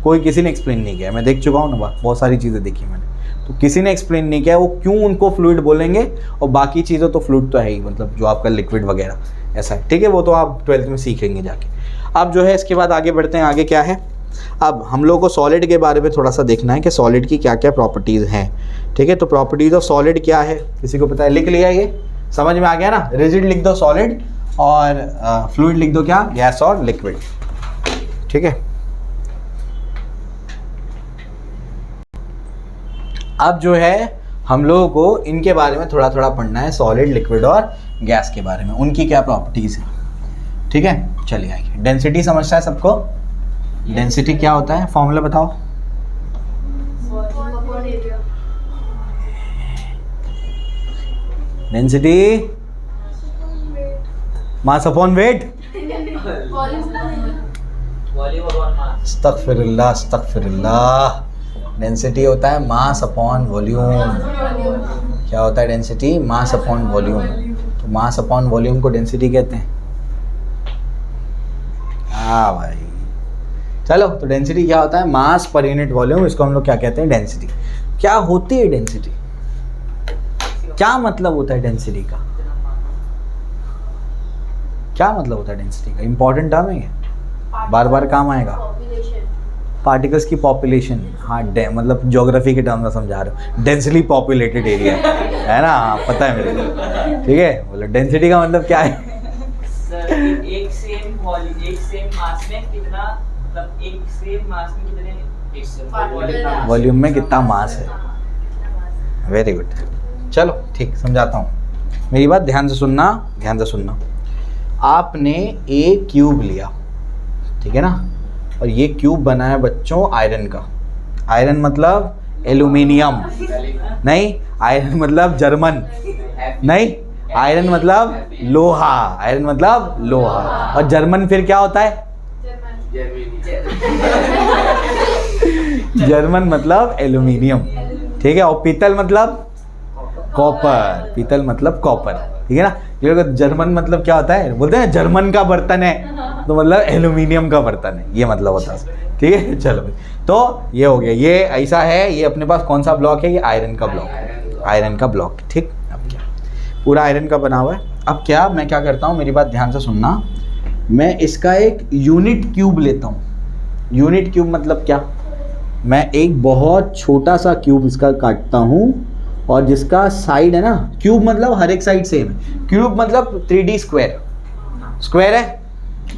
कोई किसी ने एक्सप्लेन नहीं किया। मैं देख चुका हूँ ना, बहुत सारी चीज़ें देखी मैंने, तो किसी ने एक्सप्लेन नहीं किया वो क्यों उनको फ्लूइड बोलेंगे। और बाकी चीज़ें तो फ्लूइड तो है ही, मतलब जो आपका लिक्विड वगैरह ऐसा है, ठीक है। वो तो आप 12th में सीखेंगे जाके। अब जो है इसके बाद आगे बढ़ते हैं। आगे क्या है? अब हम लोग को सॉलिड के बारे में थोड़ा सा देखना है कि सॉलिड की क्या क्या प्रॉपर्टीज़ हैं, ठीक है। तो प्रॉपर्टीज़ ऑफ सॉलिड क्या है, किसी को पता है? लिख लिया? ये समझ में आ गया ना? रिजिड लिख दो सॉलिड, और फ्लूइड लिख दो क्या? गैस और लिक्विड, ठीक है। अब जो है हम लोगों को इनके बारे में थोड़ा थोड़ा पढ़ना है, सॉलिड, लिक्विड और गैस के बारे में, उनकी क्या प्रॉपर्टीज़ हैं, ठीक है। चलिए आइए। डेंसिटी समझता है सबको? डेंसिटी क्या होता है? फॉर्मूला बताओ। Density mass upon weight. अस्तगफिरुल्लाह, अस्तगफिरुल्लाह। डेंसिटी होता है मास अपॉन वॉल्यूम। क्या होता है डेंसिटी? Mass upon volume. तो मास अपॉन वॉल्यूम को डेंसिटी कहते हैं। हाँ भाई, चलो। तो डेंसिटी क्या होता है? मास पर यूनिट वॉल्यूम, इसको हम लोग क्या कहते हैं? डेंसिटी। क्या होती है डेंसिटी? क्या मतलब होता है डेंसिटी का? क्या मतलब होता है डेंसिटी का? इंपॉर्टेंट टर्म है ये, बार बार काम आएगा। पार्टिकल्स की पॉपुलेशन। हाँ, मतलब ज्योग्राफी के टर्म में समझा रहे हो, डेंसली पॉपुलेटेड एरिया है ना? हाँ, पता है मेरे को, ठीक है। बोलो डेंसिटी का मतलब क्या है? एक सेम मास में कितना, मतलब एक सेम मास में कितने वॉल्यूम में कितना मास है। Very good. चलो ठीक, समझाता हूँ। मेरी बात ध्यान से सुनना, ध्यान से सुनना। आपने एक क्यूब लिया, ठीक है ना, और ये क्यूब बना है बच्चों आयरन का। आयरन मतलब एल्यूमिनियम नहीं, आयरन मतलब जर्मन नहीं, आयरन मतलब लोहा। आयरन मतलब लोहा, और जर्मन फिर क्या होता है? जर्मन मतलब एल्यूमिनियम, ठीक है। और पीतल मतलब कॉपर। पीतल मतलब कॉपर, ठीक है ना। जर्मन मतलब क्या होता है? बोलते हैं जर्मन का बर्तन है, तो मतलब एल्यूमिनियम का बर्तन है, ये मतलब होता है, ठीक है। चलो, तो ये हो गया। ये ऐसा है, ये अपने पास कौन सा ब्लॉक है? ये आयरन का ब्लॉक, आयरन का ब्लॉक, ठीक। अब क्या, पूरा आयरन का बना हुआ है। अब क्या, मैं क्या करता हूँ, मेरी बात ध्यान से सुनना। मैं इसका एक यूनिट क्यूब लेता हूँ। यूनिट क्यूब मतलब क्या? मैं एक बहुत छोटा सा क्यूब इसका काटता हूँ, और जिसका साइड है ना, क्यूब मतलब हर एक साइड सेम है। क्यूब मतलब 3D स्क्वायर। स्क्वायर है,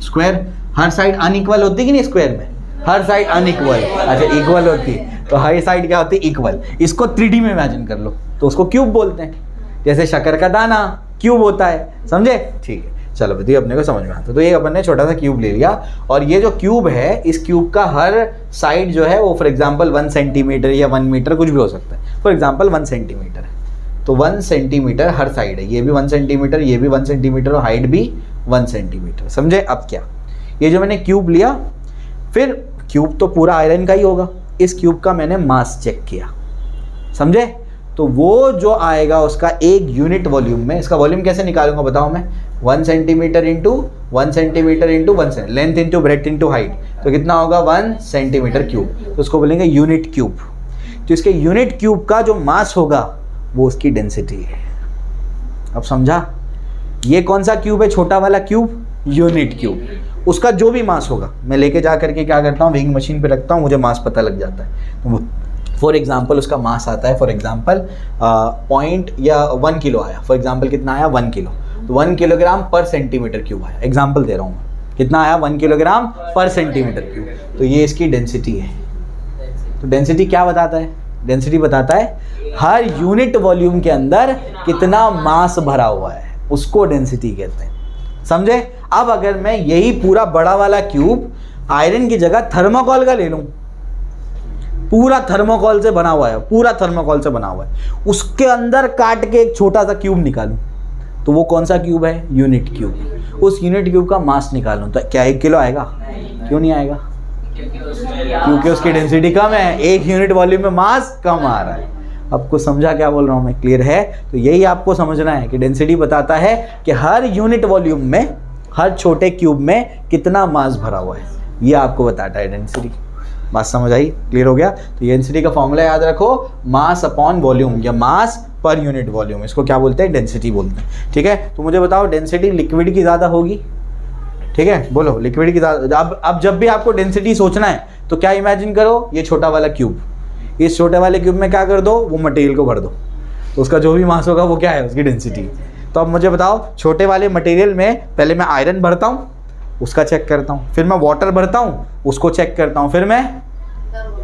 स्क्वायर हर साइड अनइक्वल होती है कि नहीं? स्क्वायर में हर साइड अनइक्वल, अच्छा इक्वल होती है, तो हर साइड क्या होती है? इक्वल। इसको 3D में इमेजिन कर लो, तो उसको क्यूब बोलते हैं। जैसे शक्कर का दाना क्यूब होता है, समझे? ठीक है। चलो भैया अपने को समझ में आता। तो ये अपन ने छोटा सा क्यूब ले लिया, और ये जो क्यूब है इस क्यूब का हर साइड जो है वो फॉर एग्जांपल 1 सेंटीमीटर या 1 मीटर कुछ भी हो सकता है। फॉर एग्जांपल 1 सेंटीमीटर है, तो 1 सेंटीमीटर हर साइड है, ये भी 1 सेंटीमीटर, ये भी 1 सेंटीमीटर और हाइट भी 1 सेंटीमीटर। समझे? अब क्या, ये जो मैंने क्यूब लिया, फिर क्यूब तो पूरा आयरन का ही होगा, इस क्यूब का मैंने मास चेक किया। समझे? तो वो जो आएगा उसका एक यूनिट वॉल्यूम में, इसका वॉल्यूम कैसे निकालूंगा बताओ मैं, 1 centimetre into 1 centimetre into 1 centimetre, length into breadth into height, तो कितना होगा 1 सेंटीमीटर क्यूब, तो उसको बोलेंगे यूनिट क्यूब। तो इसके यूनिट क्यूब का जो मास होगा वो उसकी डेंसिटी है। अब समझा? ये कौन सा क्यूब है, छोटा वाला क्यूब, यूनिट क्यूब। उसका जो भी मास होगा मैं लेके जा करके क्या करता हूँ, वेइंग मशीन पे रखता हूँ, मुझे मास पता लग जाता है। फॉर एग्जाम्पल उसका मास आता है, फॉर एग्जाम्पल 1 किलो आया, फॉर एग्जाम्पल कितना आया 1 किलो, तो 1 किलोग्राम पर सेंटीमीटर क्यूब आया। एग्जाम्पल दे रहा हूँ मैं, कितना आया 1 किलोग्राम पर सेंटीमीटर क्यूब, तो ये इसकी डेंसिटी है। तो डेंसिटी क्या बताता है, डेंसिटी बताता है हर यूनिट वॉल्यूम के अंदर कितना मास भरा हुआ है, उसको डेंसिटी कहते हैं। समझे? अब अगर मैं यही पूरा बड़ा वाला क्यूब आयरन की जगह थर्मोकोल का ले लूं, पूरा थर्मोकोल से बना हुआ है, पूरा थर्मोकोल से बना हुआ है, उसके अंदर काट के एक छोटा सा क्यूब निकालूं, तो वो कौन सा क्यूब है, यूनिट क्यूब। उस यूनिट क्यूब का मास निकालूं तो क्या 1 किलो आएगा? क्यों नहीं आएगा? क्योंकि उसकी डेंसिटी कम है, 1 यूनिट वॉल्यूम में मास कम आ रहा है। आपको समझा क्या बोल रहा हूँ मैं, क्लियर है? तो यही आपको समझना है कि डेंसिटी बताता है कि हर यूनिट वॉल्यूम में, हर छोटे क्यूब में कितना मास भरा हुआ है, ये आपको बताता है डेंसिटी। बात समझ आई? क्लियर हो गया? तो डेंसिटी का फॉर्मूला याद रखो, मास अपॉन वॉल्यूम या मास पर यूनिट वॉल्यूम, इसको क्या बोलते हैं, डेंसिटी बोलते हैं। ठीक है? तो मुझे बताओ डेंसिटी लिक्विड की ज़्यादा होगी, ठीक है, बोलो लिक्विड की ज़्यादा। अब जब भी आपको डेंसिटी सोचना है तो क्या इमेजिन करो, ये छोटा वाला क्यूब, इस छोटे वाले क्यूब में क्या कर दो, वो मटेरियल को भर दो, तो उसका जो भी मास होगा वो क्या है, उसकी डेंसिटी। तो अब मुझे बताओ, छोटे वाले मटेरियल में पहले मैं आयरन भरता हूँ, उसका चेक करता हूँ, फिर मैं वाटर भरता हूँ, उसको चेक करता हूँ, फिर मैं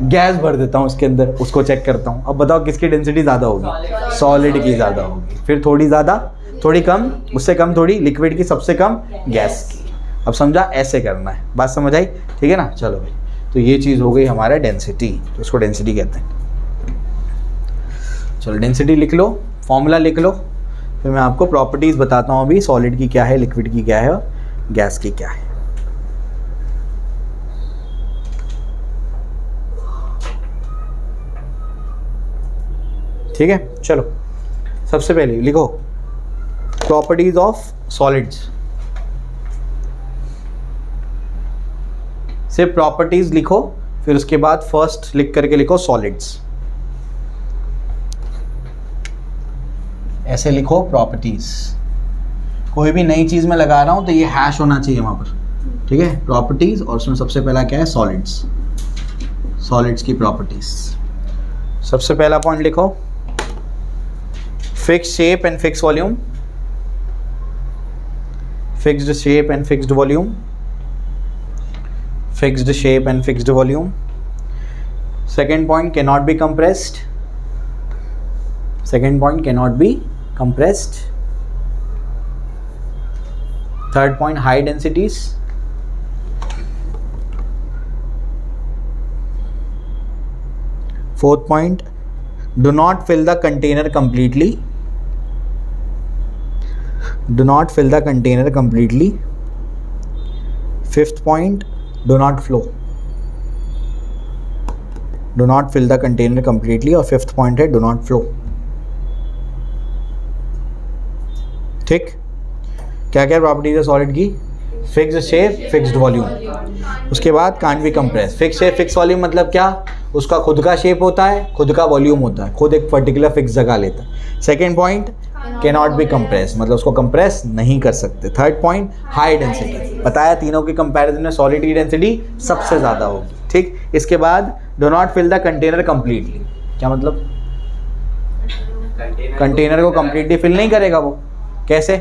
गैस भर देता हूँ उसके अंदर, उसको चेक करता हूँ। अब बताओ किसकी डेंसिटी ज़्यादा होगी, सॉलिड की ज़्यादा होगी, फिर थोड़ी ज़्यादा, थोड़ी कम, उससे कम थोड़ी लिक्विड की, सबसे कम गैस की। अब समझा? ऐसे करना है, बात समझ आई? ठीक है ना? चलो भाई, तो ये चीज़ हो गई हमारा डेंसिटी, तो उसको डेंसिटी कहते हैं। चलो डेंसिटी लिख लो, फॉर्मूला लिख लो, फिर मैं आपको प्रॉपर्टीज़ बताता हूँ अभी, सॉलिड की क्या है, लिक्विड की क्या है और गैस की क्या है। ठीक है? चलो सबसे पहले लिखो प्रॉपर्टीज ऑफ सॉलिड्स। सिर्फ प्रॉपर्टीज लिखो, फिर उसके बाद फर्स्ट लिख करके लिखो सॉलिड्स। ऐसे लिखो प्रॉपर्टीज, कोई भी नई चीज में लगा रहा हूं तो ये हैश होना चाहिए वहां पर। ठीक है? प्रॉपर्टीज, और उसमें सबसे पहला क्या है, सॉलिड्स। सॉलिड्स की प्रॉपर्टीज। सबसे पहला पॉइंट लिखो, fixed shape and fixed volume, fixed shape and fixed volume, fixed shape and fixed volume. Second point, cannot be compressed. Second point, cannot be compressed. Third point, high densities. Fourth point, do not fill the container completely. Do not fill the container completely. Fifth point, do not flow. Do not fill the container completely, और fifth point है do not flow. ठीक? क्या क्या properties है solid की? Fixed shape, fixed volume. उसके बाद can't be compress. Fix shape, fix volume मतलब क्या? उसका खुद का शेप होता है, खुद का वॉल्यूम होता है, खुद एक पर्टिकुलर फिक्स जगह लेता है। Second point, cannot be compress, मतलब उसको कंप्रेस नहीं कर सकते। Third point, high density. बताया तीनों के कंपैरिजन में सॉलिड की डेंसिटी सबसे ज़्यादा होगी। ठीक? इसके बाद do not fill the container completely. क्या मतलब? कंटेनर को कंप्लीटली फिल नहीं करेगा वो। कैसे?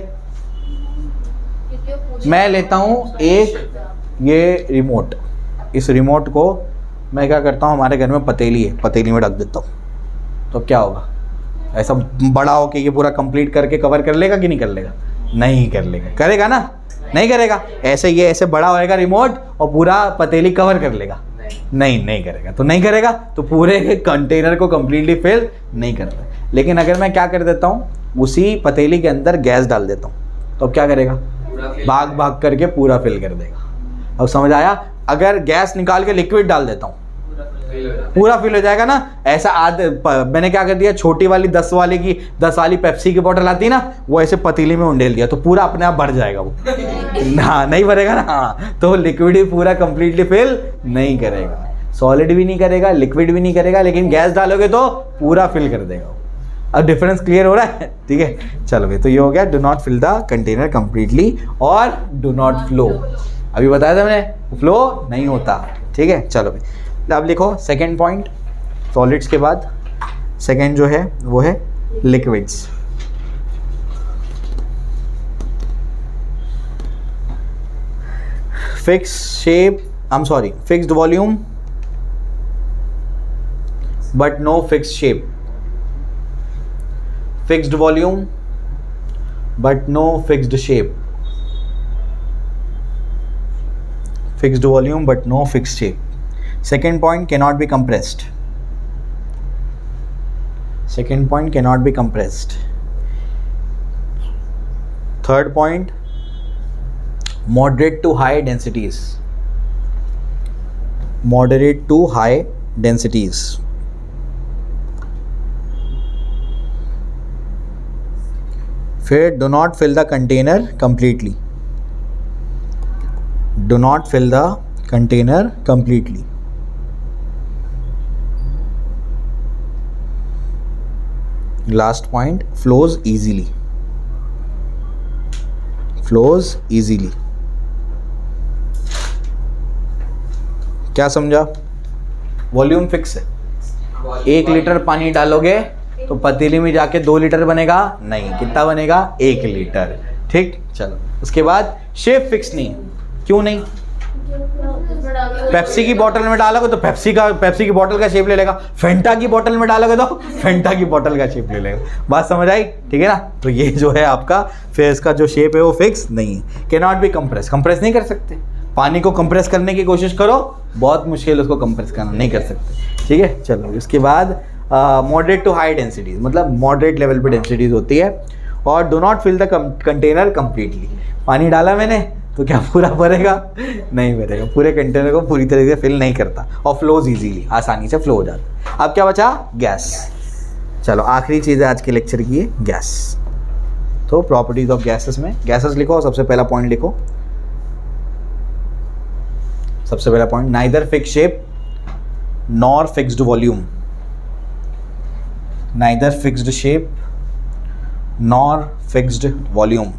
मैं लेता हूँ एक ये रिमोट, इस रिमोट को मैं क्या करता हूँ, हमारे घर में पतीली है, पतीली में रख देता हूँ, तो क्या होगा? ऐसा बड़ा हो कि ये पूरा कंप्लीट करके कवर कर लेगा कि नहीं कर लेगा? नहीं कर लेगा, करेगा ना? नहीं करेगा। ऐसे ये ऐसे बड़ा होएगा रिमोट और पूरा पतीली कवर कर लेगा? नहीं करेगा। तो नहीं करेगा तो पूरे कंटेनर को कंप्लीटली फिल नहीं करता। लेकिन अगर मैं क्या कर देता हूँ, उसी पतीली के अंदर गैस डाल देता हूँ, तो अब क्या करेगा? भाग भाग करके पूरा फिल कर देगा। अब समझ आया? अगर गैस निकाल के लिक्विड डाल देता हूँ, पूरा फिल हो जाएगा ना। ऐसा मैंने क्या कर दिया, छोटी वाली 10 वाली पेप्सी की बोतल आती है ना, वो ऐसे पतीली में उंडेल दिया, तो पूरा अपने आप भर जाएगा वो। हाँ, नहीं भरेगा ना? हाँ, तो लिक्विड ही पूरा कंप्लीटली फिल नहीं करेगा, सॉलिड भी नहीं करेगा, लिक्विड भी नहीं करेगा, लेकिन गैस डालोगे तो पूरा फिल कर देगा। अब डिफरेंस क्लियर हो रहा है? ठीक है, चलो भाई, तो ये हो गया do not fill the container completely और डू नॉट फ्लो। अभी बताया था मैंने, फ्लो नहीं होता। ठीक है, चलो भाई, अब लिखो सेकेंड पॉइंट। सॉलिड्स के बाद सेकेंड जो है वो है liquids. Fix shape, fixed volume but no fixed shape. Fixed volume but no fixed shape. Fixed volume but no fixed shape. Second point, cannot be compressed. Second point, cannot be compressed. Third point, moderate to high densities. Moderate to high densities. फिर do not fill the container completely. Do not fill the container completely. Last point, flows easily. Flows easily. क्या समझा? Volume fix है। 1 litre पानी डालोगे तो पतीली में जाके 2 litre बनेगा? नहीं। कितना बनेगा? 1 लीटर। ठीक, चलो। उसके बाद शेप फिक्स नहीं है। क्यों नहीं? पेप्सी की बोतल में डालोगे तो पेप्सी की बोतल का शेप ले लेगा, फेंटा की बोतल में डालोगे तो फेंटा की बोतल का शेप ले लेगा। बात समझ आई? ठीक है ना? तो ये जो है आपका फेस का जो शेप है वो फिक्स नहीं है। कैनॉट बी कंप्रेस, कंप्रेस नहीं कर सकते। पानी को कंप्रेस करने की कोशिश करो, बहुत मुश्किल उसको कंप्रेस करना, नहीं कर सकते। ठीक है, चलो। उसके बाद मॉडरेट टू हाई डेंसिटीज, मतलब मॉडरेट लेवल पे डेंसिटीज होती है। और do not fill the container completely. पानी डाला मैंने तो क्या पूरा भरेगा? नहीं भरेगा, पूरे कंटेनर को पूरी तरीके से फिल नहीं करता। और फ्लोज इजीली, आसानी से फ्लो हो जाता। अब क्या बचा? गैस। चलो, आखिरी चीज़ है आज के लेक्चर की, है गैस। तो प्रॉपर्टीज ऑफ गैसेस में गैसेस लिखो। सबसे पहला पॉइंट लिखो, सबसे पहला point, neither fix shape nor fixed volume. Neither fixed shape nor fixed volume.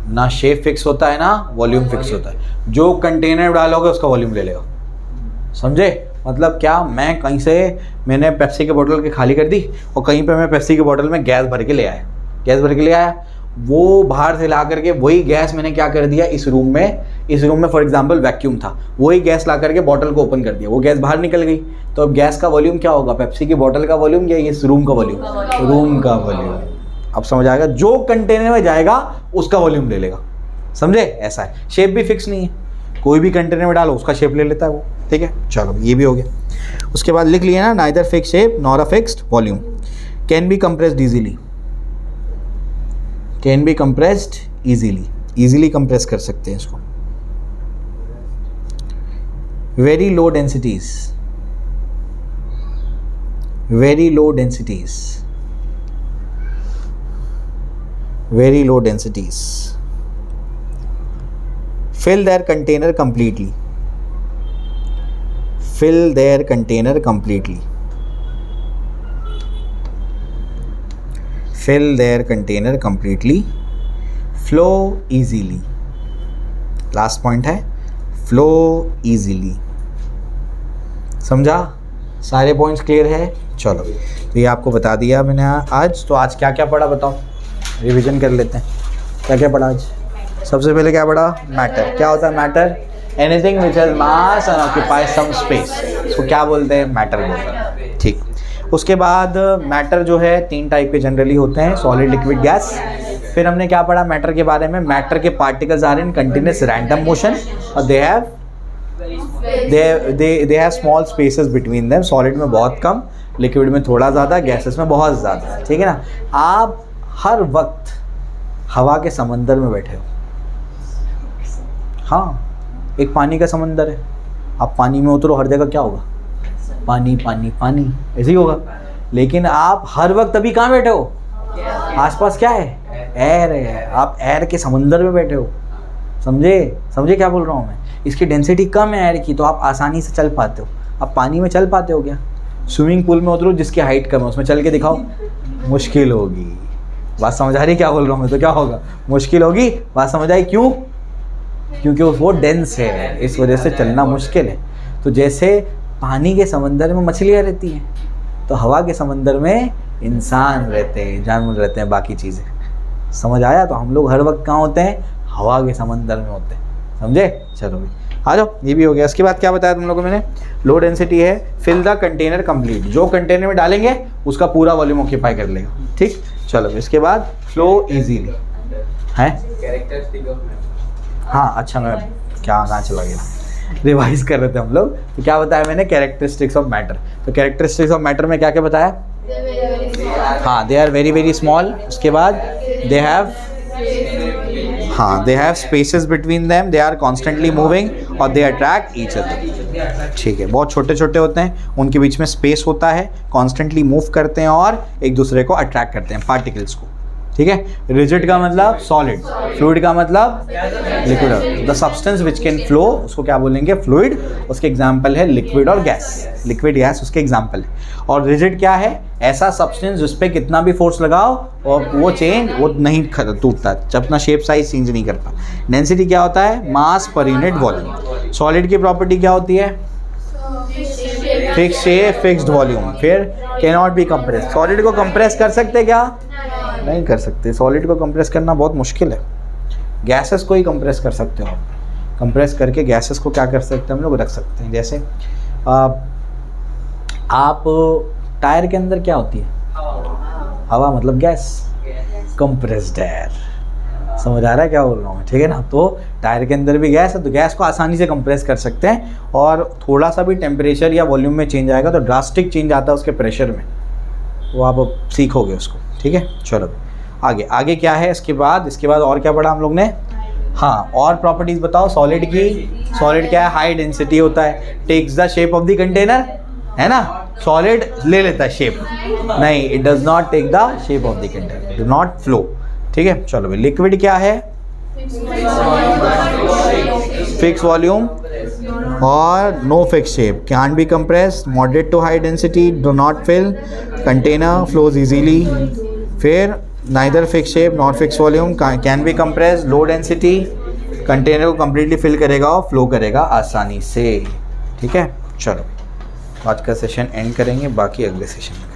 ना शेप फिक्स होता है ना वॉल्यूम फिक्स होता है। जो कंटेनर डालोगे उसका वॉल्यूम ले लेगा। समझे? मतलब क्या, मैं कहीं से मैंने पेप्सी की बोतल के खाली कर दी और कहीं पे मैं पेप्सी की बोतल में गैस भर के ले आया। वो बाहर से ला करके वही गैस मैंने क्या कर दिया, इस रूम में फॉर एग्जांपल वैक्यूम था, वही गैस ला करके बोतल को ओपन कर दिया, वो गैस बाहर निकल गई। तो अब गैस का वॉल्यूम क्या होगा? पेप्सी की बोतल का वॉल्यूम या इस रूम का वॉल्यूम? रूम का वॉल्यूम। अब समझ आएगा? जो कंटेनर में जाएगा उसका वॉल्यूम ले लेगा। समझे? ऐसा है। शेप भी फिक्स नहीं है, कोई भी कंटेनर में डालो उसका शेप ले लेता है वो। ठीक है, चलो, ये भी हो गया। उसके बाद लिख लिया ना, neither fix shape nor a fixed volume. Can be compressed easily. Can be compressed easily, easily compress कर सकते हैं इसको। Very low densities, very low densities, very low densities. Fill their container completely. Fill their container completely. Fill their container completely. Flow easily. Last point है flow easily. समझा? सारे points clear है? चलो, तो ये आपको बता दिया मैंने आज। तो आज क्या क्या पढ़ा बताओ, रिवीजन कर लेते हैं। क्या क्या पढ़ा आज? सबसे पहले क्या पढ़ा? मैटर। क्या होता है matter? Anything which has mass and occupies some space, इसको क्या बोलते हैं? मैटर बोलते हैं। ठीक। उसके बाद मैटर जो है 3 टाइप के जनरली होते हैं, सॉलिड, लिक्विड, गैस। फिर हमने क्या पढ़ा मैटर के बारे में, मैटर के particles are in continuous random motion और they have small spaces between them. Solid में बहुत कम, लिक्विड में थोड़ा ज़्यादा, गैसेस में बहुत ज़्यादा, ठीक है ना। आप हर वक्त हवा के समंदर में बैठे हो, हाँ, एक पानी का समंदर है, आप पानी में उतरो, हर जगह क्या होगा, पानी पानी पानी, ऐसे ही होगा। लेकिन आप हर वक्त अभी कहाँ बैठे हो, आसपास क्या है, एयर है, आप एयर के समंदर में बैठे हो। समझे क्या बोल रहा हूँ मैं। इसकी डेंसिटी कम है एयर की, तो आप आसानी से चल पाते हो। आप पानी में चल पाते हो क्या, स्विमिंग पूल में उतरो, जिसकी हाइट कम है उसमें चल के दिखाओ, मुश्किल होगी। बात समझ आ रही क्या बोल रहा हूँ मैं, तो क्या होगा, मुश्किल होगी। बात समझ आई क्यों, क्योंकि वो डेंस है, इस वजह से चलना मुश्किल है। तो जैसे पानी के समंदर में मछलियाँ रहती हैं, तो हवा के समंदर में इंसान रहते हैं, जानवर रहते हैं, बाकी चीज़ें। समझ आया। तो हम लोग हर वक्त कहाँ होते हैं, हवा के समंदर में होते हैं, समझे। चलो भाई आ जाओ, ये भी हो गया। इसके बाद क्या बताया तुम लोगों को मैंने, लो डेंसिटी है, फिल द कंटेनर कंप्लीट, जो कंटेनर में डालेंगे उसका पूरा वॉल्यूम ऑक्यूपाई कर लेगा, ठीक। चलो इसके बाद फ्लो इजीली है, हाँ अच्छा मैं कहाँ चला गया, रिवाइज कर रहे थे हम लोग। तो क्या बताया मैंने, कैरेक्टरिस्टिक्स ऑफ मैटर। तो कैरेक्टरिस्टिक्स ऑफ मैटर में क्या क्या बताया, हाँ, they are very very small. उसके बाद they have spaces between them, they are constantly moving और दे अट्रैक्ट ईच अदर, ठीक है। बहुत छोटे छोटे होते हैं, उनके बीच में स्पेस होता है, कॉन्स्टेंटली मूव करते हैं और एक दूसरे को अट्रैक्ट करते हैं, पार्टिकल्स को, ठीक है। रिजिड का मतलब सॉलिड, फ्लूइड का मतलब liquid. The substance which can flow उसको क्या बोलेंगे, फ्लूइड। उसके एग्जाम्पल है लिक्विड और गैस, लिक्विड गैस उसके एग्जाम्पल है। और रिजिड क्या है, ऐसा सब्सटेंस जिस पे कितना भी फोर्स लगाओ और वो नहीं टूटता, अपना शेप साइज चेंज नहीं करता। डेंसिटी क्या होता है, मास पर यूनिट वॉल्यूम। सॉलिड की प्रॉपर्टी क्या होती है, फिक्स शेप फिक्स्ड वॉल्यूम। फिर can not be compress, solid को कंप्रेस कर सकते क्या, नहीं कर सकते। सॉलिड को कंप्रेस करना बहुत मुश्किल है। गैसेस को ही कंप्रेस कर सकते हो आप, कंप्रेस करके गैसेस को क्या कर सकते हैं हम लोग, रख सकते हैं। जैसे आप टायर के अंदर क्या होती है, हवा मतलब गैस, कंप्रेस्ड एयर। समझ आ रहा है क्या बोल रहा हूँ मैं, ठीक है ना। तो टायर के अंदर भी गैस है, तो गैस को आसानी से कंप्रेस कर सकते हैं। और थोड़ा सा भी टेम्परेचर या वॉल्यूम में चेंज आएगा तो ड्रास्टिक चेंज आता है उसके प्रेशर में, वो आप सीखोगे उसको, ठीक है। चलो आगे क्या है इसके बाद और क्या पढ़ा हम लोग ने, हाँ, और प्रॉपर्टीज बताओ सॉलिड की। सॉलिड क्या है, हाई डेंसिटी होता है, takes the shape of the container, है ना। सॉलिड ले लेता है शेप, नहीं, it does not take the shape of the container, do not flow, ठीक है। चलो भाई लिक्विड क्या है, फिक्स वॉल्यूम और no fix shape, can be compressed, moderate to high density, do not fill, container flows easily. फिर neither fix shape not fix volume, can be compressed, low density, container को completely fill करेगा और flow करेगा आसानी से, ठीक है। चलो आज का सेशन एंड करेंगे, बाकी अगले सेशन में।